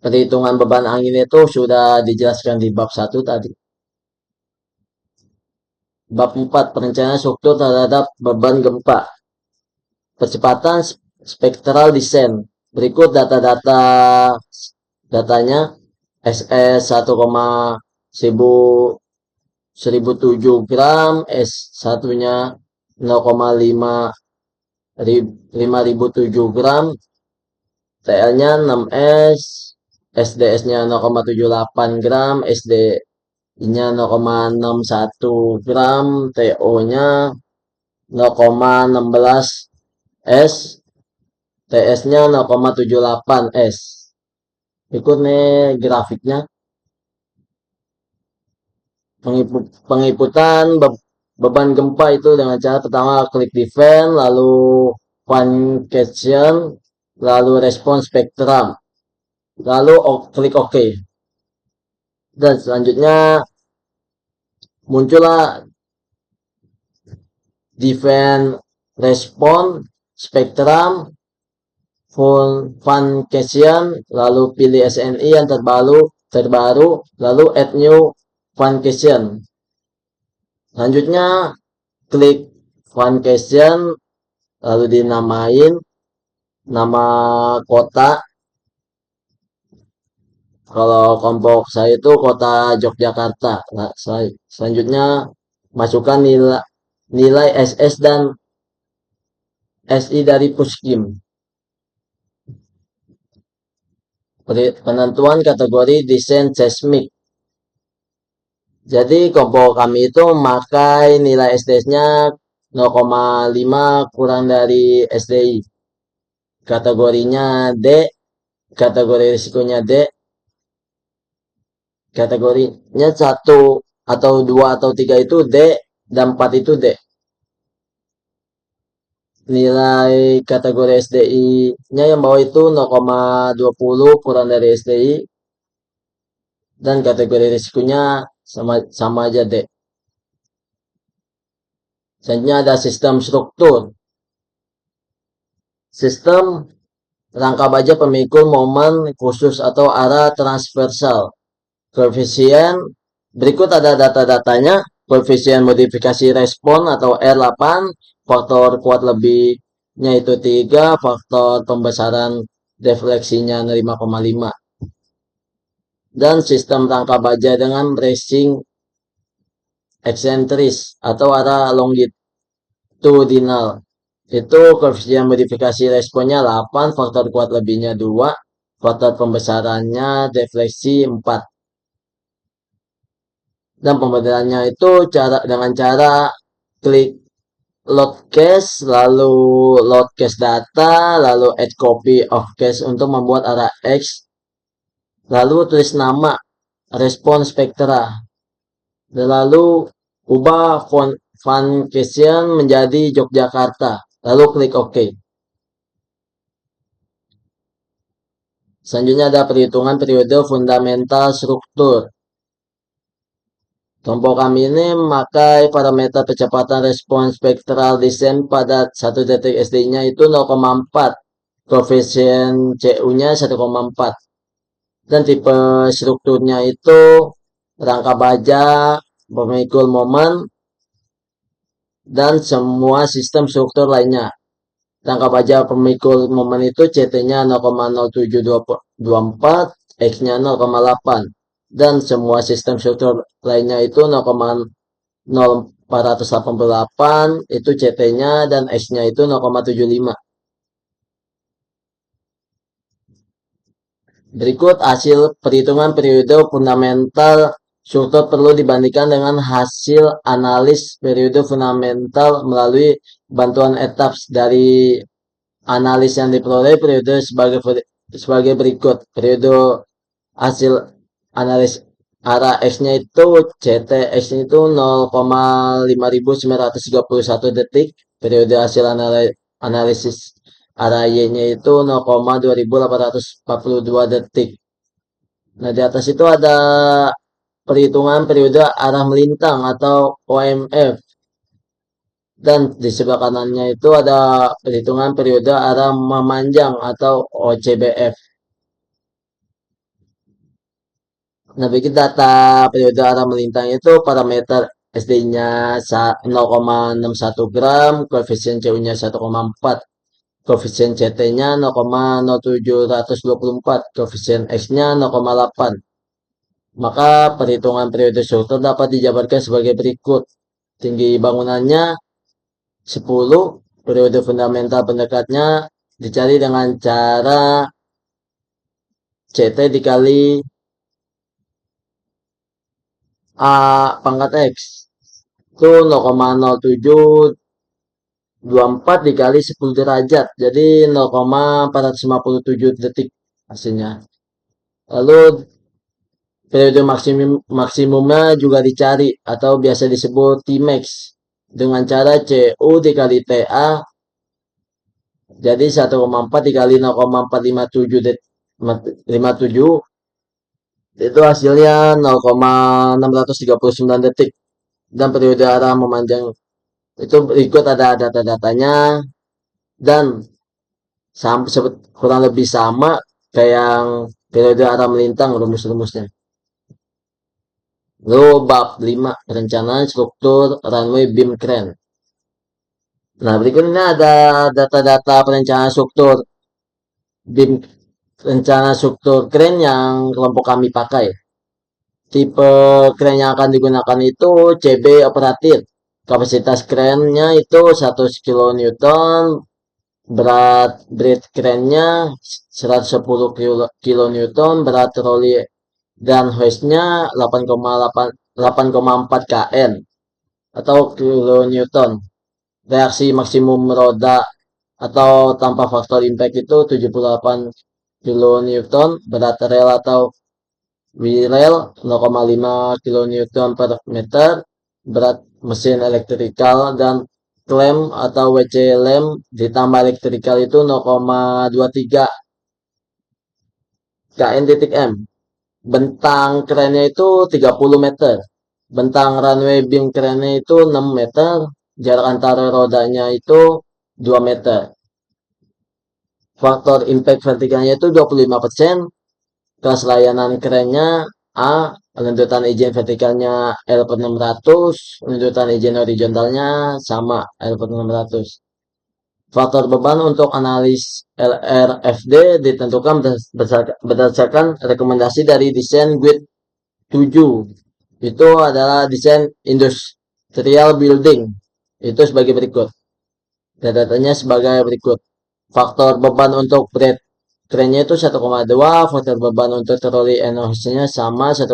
Perhitungan beban angin itu sudah dijelaskan di bab 1 tadi. Bab 4, perencanaan struktur terhadap beban gempa. Percepatan spektral desain. Berikut datanya SS 1007 gram, S1-nya 0,5007 gram, TL-nya 6S, SDS-nya 0,78 gram, SD-nya 0,61 gram, TO-nya 0,16 S, TS-nya 0,78 S. Berikut nih grafiknya. Pengiputan beban gempa itu dengan cara pertama klik defend, lalu function, lalu respon spektrum, lalu klik OK. Dan selanjutnya muncullah defend, respon, spektrum, function, lalu pilih SNI yang terbaru, lalu add new function. Selanjutnya klik function, lalu dinamain nama kota. Kalau kelompok saya itu kota Yogyakarta. Nah, selanjutnya masukkan nilai SS dan SI dari Puskim. Penentuan kategori desain seismik. Jadi kelompok kami itu memakai nilai SDS-nya 0,5 kurang dari SDI. Kategorinya D, kategori risikonya D, kategorinya 1 atau 2 atau 3 itu D, dan 4 itu D. Nilai kategori SDI-nya yang bawah itu 0,20 kurang dari SDI, dan kategori risikonya sama aja D. Selanjutnya ada sistem struktur. Sistem rangka baja pemikul momen khusus atau arah transversal. Koefisien, berikut ada data-datanya. Koefisien modifikasi respon atau R8, faktor kuat lebihnya itu 3, faktor pembesaran defleksinya 5,5. Dan sistem rangka baja dengan bracing eksentris atau arah longitudinal. Itu koefisien modifikasi responnya 8, faktor kuat lebihnya 2, faktor pembesarannya defleksi 4. Dan pemodelannya itu dengan cara klik load cache, lalu load cache data, lalu add copy of cache untuk membuat arah X, lalu tulis nama respon spektra, dan lalu ubah function menjadi Yogyakarta, lalu klik OK. Selanjutnya ada perhitungan periode fundamental struktur. Kelompok kami ini memakai parameter kecepatan respon spektral desain pada 1 detik SD-nya itu 0,4. Koefisien CU-nya 1,4. Dan tipe strukturnya itu rangka baja, pemikul momen, dan semua sistem struktur lainnya. Rangka baja pemikul momen itu CT-nya 0,0724, X-nya 0,8. Dan semua sistem struktur lainnya itu 0,0488, itu CT-nya, dan X-nya itu 0,75. Berikut hasil perhitungan periode fundamental struktur perlu dibandingkan dengan hasil analis periode fundamental melalui bantuan etaps dari analis yang diperoleh periode sebagai sebagai berikut. Periode hasil analis arah X-nya itu CTX-nya itu 0,5931 detik. Periode hasil analisis arah Y-nya itu 0,2842 detik. Nah, di atas itu ada perhitungan periode arah melintang atau OMF. Dan di sebelah kanannya itu ada perhitungan periode arah memanjang atau OCBF. Nah, bikin data periode arah melintang itu parameter SD-nya 0,61 gram, koefisien CU-nya 1,4, koefisien CT-nya 0,0724, koefisien X-nya 0,8. Maka perhitungan periode struktur dapat dijabarkan sebagai berikut. Tinggi bangunannya 10, periode fundamental pendekatnya dicari dengan cara CT dikali A pangkat X. Itu 0,0724 dikali 10 derajat. Jadi 0,457 detik hasilnya. Lalu periode maksimumnya juga dicari atau biasa disebut Tmax dengan cara CU dikali TA. Jadi 1,4 dikali 0,457 57 itu hasilnya 0,639 detik. Dan periode arah memanjang itu berikut ada data-datanya dan kurang lebih sama kayak yang periode arah melintang rumus-rumusnya. Lalu bab 5 perencanaan struktur runway beam crane. Nah, berikut ini ada data-data perencanaan struktur beam rencana struktur crane yang kelompok kami pakai. Tipe crane yang akan digunakan itu CB operatif. Kapasitas crane-nya itu 100 kN, berat bridge crane-nya 110 kN, berat troli dan hoist-nya 8,4 kN atau kilonewton. Reaksi maksimum roda atau tanpa faktor impact itu 78 kN, berat rel atau W-rail 0,5 kN per meter, berat mesin elektrikal dan klem atau WC lem ditambah elektrikal itu 0,23 kN.M. Bentang kerennya itu 30 meter. Bentang runway beam kerennya itu 6 meter. Jarak antara rodanya itu 2 meter. Faktor impact vertikalnya itu 25%. Kelas layanan kerennya A. Penuntutan izin vertikalnya L per 600. Penuntutan izin horizontalnya sama L per 600. Faktor beban untuk analis LRFD ditentukan berdasarkan rekomendasi dari desain GUID 7. Itu adalah desain industrial building. Itu sebagai berikut. Datanya sebagai berikut. Faktor beban untuk bread crane-nya itu 1,2, faktor beban untuk trolley and hoist-nya sama 1,2,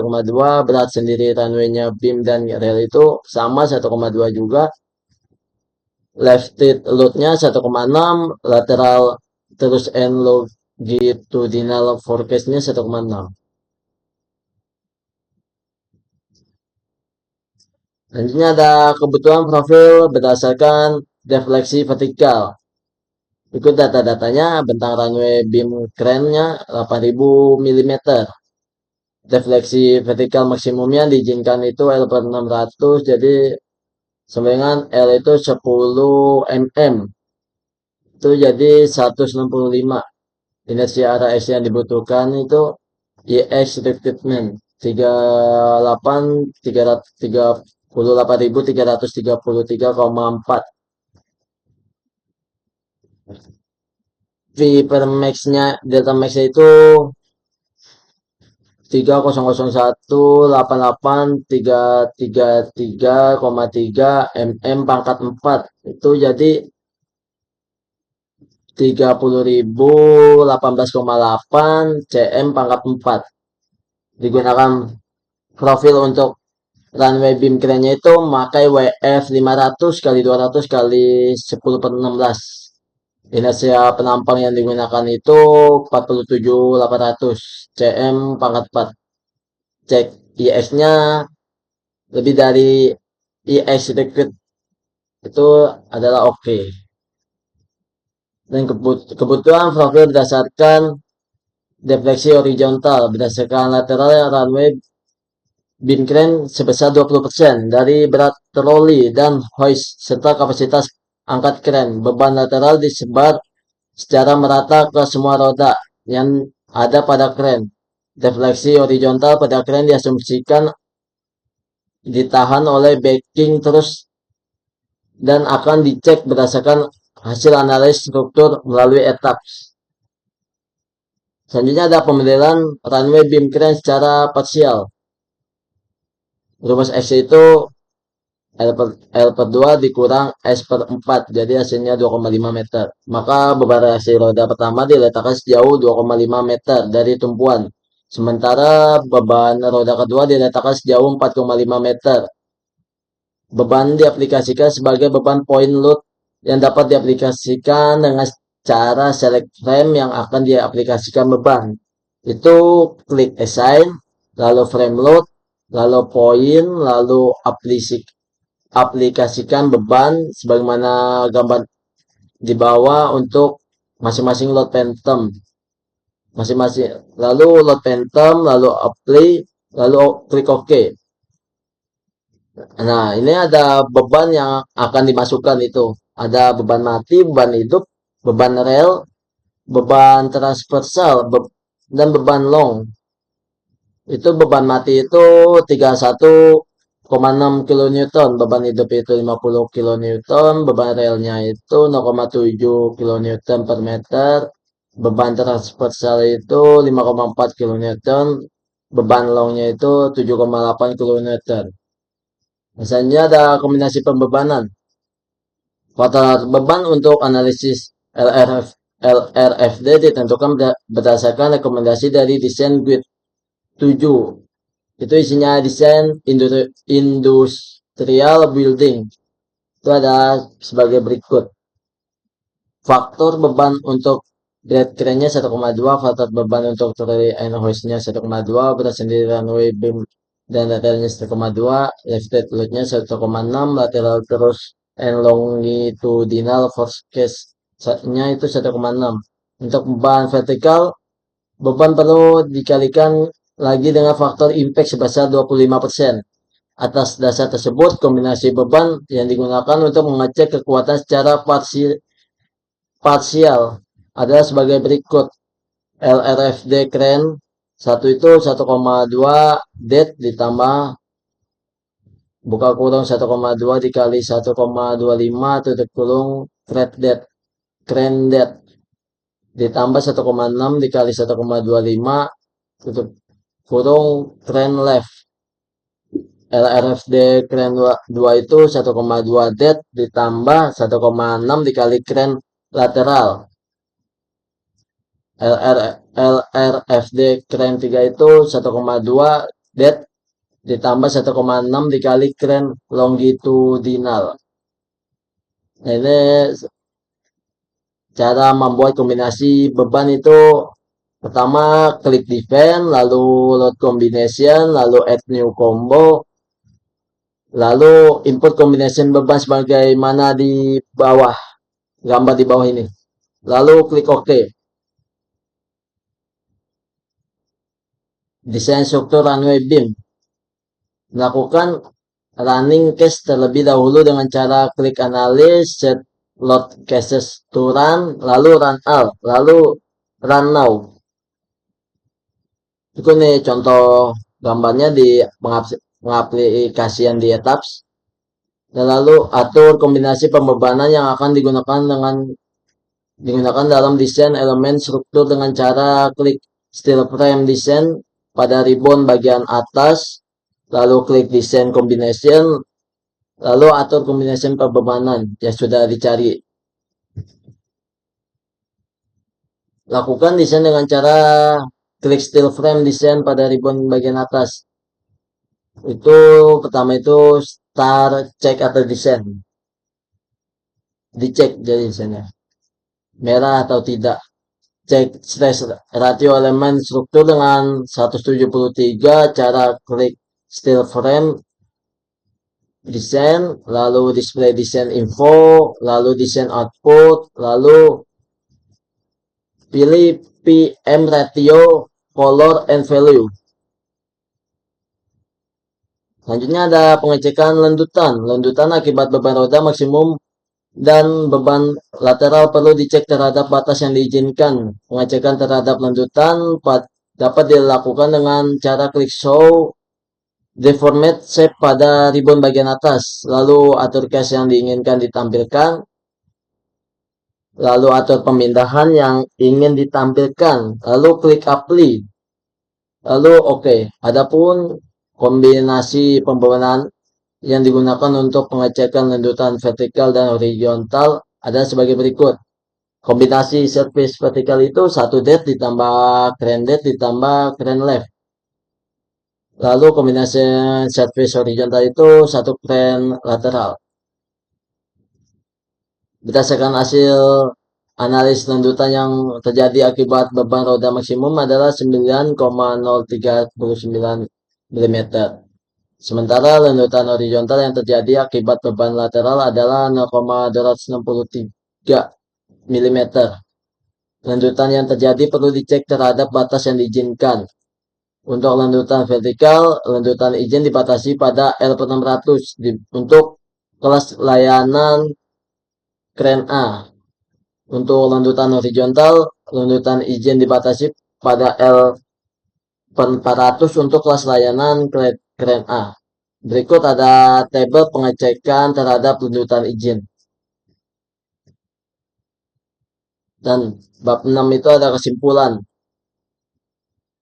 berat sendiri runway-nya beam dan rail itu sama 1,2 juga. Left load-nya 1,6, lateral terus and longitudinal forecast-nya 1,6. Selanjutnya ada kebutuhan profil berdasarkan defleksi vertikal. Ikut data-datanya, bentang runway beam crane-nya 8000 mm. Defleksi vertikal maksimumnya diizinkan itu L per 600, jadi sembengan L itu 10 mm. Itu jadi 165. Inersi arah X yang dibutuhkan itu YX recruitment 38.333,4. V per max-nya delta max-nya itu 30018833,3 mm pangkat 4. Itu jadi 30.018,8 cm pangkat 4. Digunakan profil untuk runway beam crane-nya itu memakai WF 500 kali 200 kali 10 per 16. Inersia penampang yang digunakan itu 47.800 cm pangkat 4. Cek IS-nya lebih dari IS record itu adalah oke. Dan kebutuhan profil berdasarkan defleksi horizontal, berdasarkan lateral runway beam crane sebesar 20% dari berat troli dan hoist serta kapasitas angkat crane. Beban lateral disebar secara merata ke semua roda yang ada pada crane. Defleksi horizontal pada crane diasumsikan ditahan oleh backing terus dan akan dicek berdasarkan hasil analisis struktur melalui etap. Selanjutnya ada pemodelan runway beam crane secara parsial. Rumus X itu L per 2 dikurang S per 4, jadi hasilnya 2,5 meter. Maka beban reaksi roda pertama diletakkan sejauh 2,5 meter dari tumpuan. Sementara beban roda kedua diletakkan sejauh 4,5 meter. Beban diaplikasikan sebagai beban point load yang dapat diaplikasikan dengan cara select frame yang akan diaplikasikan beban. Itu klik assign, lalu frame load, lalu point, lalu aplikasikan beban sebagaimana gambar di bawah untuk masing-masing load phantom. Masing-masing lalu load phantom, lalu apply, lalu klik OK. Nah, ini ada beban yang akan dimasukkan itu. Ada beban mati, beban hidup, beban rel, beban transversal, dan beban long. Itu beban mati itu 31,6 kN, beban hidup itu 50 kN, beban relnya itu 0,7 kN per meter, beban transversal itu 5,4 kN, beban longnya itu 7,8 kN. Misalnya ada kombinasi pembebanan. Faktor beban untuk analisis LRFD ditentukan berdasarkan rekomendasi dari desain grid 7. Itu isinya desain industrial building. Itu ada sebagai berikut. Faktor beban untuk grade crane-nya 1,2, faktor beban untuk trolley and hoist-nya 1,2, berat sendiri runway beam dan lateralnya 1,2, lifted load-nya 1,6, lateral terus and longitudinal force case-nya itu 1,6. Untuk beban vertikal, beban perlu dikalikan lagi dengan faktor impact sebesar 25%. Atas dasar tersebut, kombinasi beban yang digunakan untuk mengecek kekuatan secara parsial adalah sebagai berikut. LRFD crane 1 itu 1,2 det ditambah buka kurung 1,2 dikali 1,25 tutup kurung crane det ditambah 1,6 dikali 1,25 tutup kurung crane left. LRFD crane 2 itu 1,2 det ditambah 1,6 dikali crane lateral. LRFD crane 3 itu 1,2 det ditambah 1,6 dikali crane longitudinal. Nah, ini cara membuat kombinasi beban itu pertama klik defend, lalu load combination, lalu add new combo, lalu input combination beban sebagaimana di bawah, gambar di bawah ini. Lalu klik OK. Desain struktur runway beam. Lakukan running case terlebih dahulu dengan cara klik analysis, set load cases to run, lalu run all, lalu run now. Itu nih contoh gambarnya di pengaplikasian di etaps. Dan lalu atur kombinasi pembebanan yang akan digunakan dalam desain elemen struktur dengan cara klik steel frame design pada ribbon bagian atas, lalu klik desain combination, lalu atur combination pembebanan yang sudah dicari. Lakukan desain dengan cara klik steel frame design pada ribbon bagian atas. Itu pertama itu start check atau desain. Dicek jadi desainnya. merah atau tidak. Cek stress ratio elemen struktur dengan 173, cara klik steel frame, desain, lalu display desain info, lalu desain output, lalu pilih PM ratio, color and value. Selanjutnya ada pengecekan lendutan. Lendutan akibat beban roda maksimum dan beban lateral perlu dicek terhadap batas yang diizinkan. Pengecekan terhadap lanjutan dapat dilakukan dengan cara klik show deformate shape pada ribbon bagian atas, lalu atur case yang diinginkan ditampilkan, lalu atur pemindahan yang ingin ditampilkan, lalu klik apply, lalu oke. Adapun kombinasi pembangunan yang digunakan untuk pengecekan lanjutan vertikal dan horizontal adalah sebagai berikut. Kombinasi surface vertikal itu satu depth ditambah crane depth ditambah crane left. Lalu kombinasi surface horizontal itu satu crane lateral. Berdasarkan hasil analis lanjutan yang terjadi akibat beban roda maksimum adalah 9,039 mm. Sementara lanjutan horizontal yang terjadi akibat beban lateral adalah 0,263 mm. Lanjutan yang terjadi perlu dicek terhadap batas yang diizinkan. Untuk lanjutan vertikal, lanjutan izin dibatasi pada L600 untuk kelas layanan crane A. Untuk lanjutan horizontal, lanjutan izin dibatasi pada L400 untuk kelas layanan crane A. Berikut ada tabel pengecekan terhadap lanjutan izin. Dan bab 6 itu ada kesimpulan.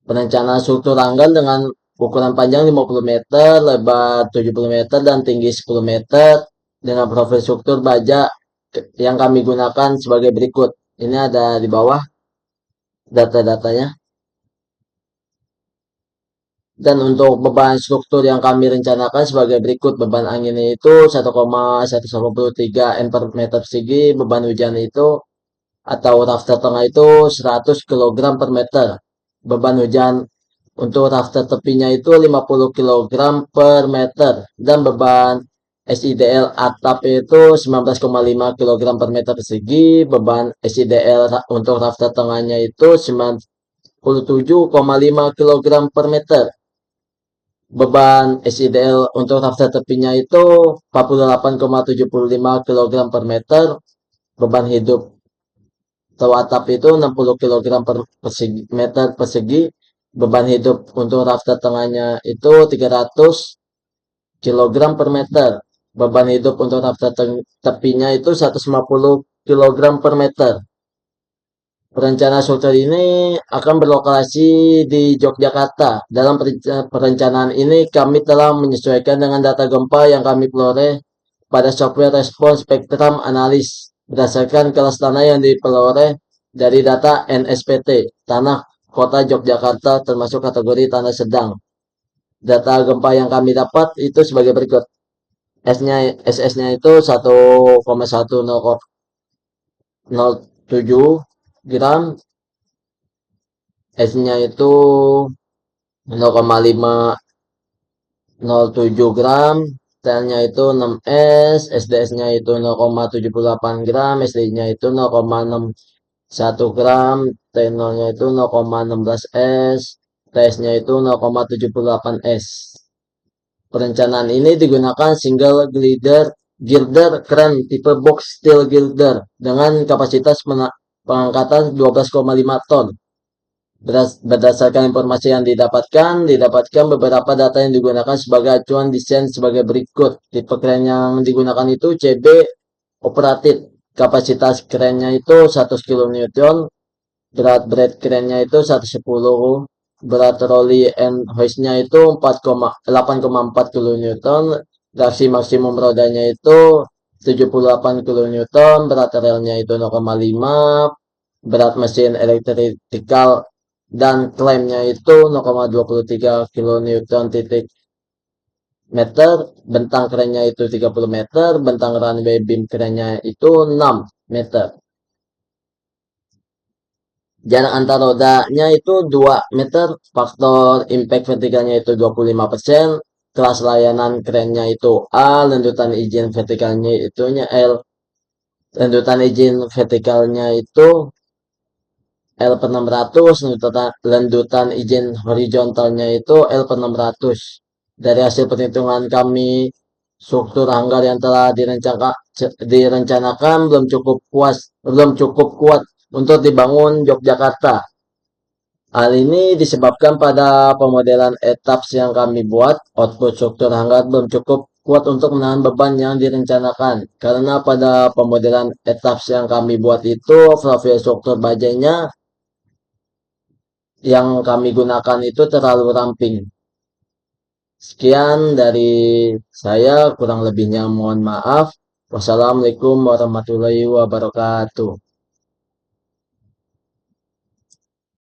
Perencanaan struktur ranggan dengan ukuran panjang 50 meter, lebar 70 meter, dan tinggi 10 meter dengan profil struktur baja yang kami gunakan sebagai berikut. Ini ada di bawah data-datanya. Dan untuk beban struktur yang kami rencanakan sebagai berikut. Beban angin itu 1,183 N per meter persegi. Beban hujan itu atau rafter tengah itu 100 kg per meter. Beban hujan untuk rafter tepinya itu 50 kg per meter. Dan beban SIDL atap itu 19,5 kg per meter persegi. Beban SIDL untuk rafter tengahnya itu 97,5 kg per meter. Beban SIDL untuk rafter tepinya itu 48,75 kg per meter. Beban hidup atau atap itu 60 kg per meter persegi. Beban hidup untuk rafter tengahnya itu 300 kg per meter. Beban hidup untuk rafter tepinya itu 150 kg per meter. Perencanaan struktur ini akan berlokasi di Yogyakarta. Dalam perencanaan ini kami telah menyesuaikan dengan data gempa yang kami peroleh pada software respon spektrum analis berdasarkan kelas tanah yang diperoleh dari data NSPT, tanah kota Yogyakarta termasuk kategori tanah sedang. Data gempa yang kami dapat itu sebagai berikut. SS-nya itu 1,1007 gram, S-nya itu 0,507 gram, T-nya itu 6S, SDS-nya itu 0,78 gram, SD-nya itu 0,61 gram, T0-nya itu 0,16 S, TS-nya itu 0,78 S. Perencanaan ini digunakan single girder crane tipe box steel girder dengan kapasitas pengangkatan 12,5 ton. Berdasarkan informasi yang didapatkan beberapa data yang digunakan sebagai acuan desain sebagai berikut. Tipe crane yang digunakan itu CB operatif. Kapasitas crane-nya itu 100 kN, berat bread crane-nya itu 110, berat rolly and hoist-nya itu 8,4 kN, reaksi maksimum rodanya itu 78 kN, berat relnya itu 0,5, berat mesin elektrikal dan klaimnya itu 0,23 kN titik meter, bentang kerennya itu 30 meter, bentang runway beam kerennya itu 6 meter. Jarak antar rodanya itu 2 meter, faktor impact vertikalnya itu 25%, kelas layanan kerennya itu A, lanjutan izin vertikalnya itunya L, lanjutan izin vertikalnya itu L per 600, lanjutan izin horizontalnya itu L per 600. Dari hasil perhitungan kami, struktur hanggar yang telah direncanakan belum cukup kuat untuk dibangun Yogyakarta. Hal ini disebabkan pada pemodelan etaps yang kami buat, output struktur hanggar belum cukup kuat untuk menahan beban yang direncanakan. Karena pada pemodelan etaps yang kami buat itu, profil struktur bajainya yang kami gunakan itu terlalu ramping. Sekian dari saya, kurang lebihnya mohon maaf. Wassalamualaikum warahmatullahi wabarakatuh.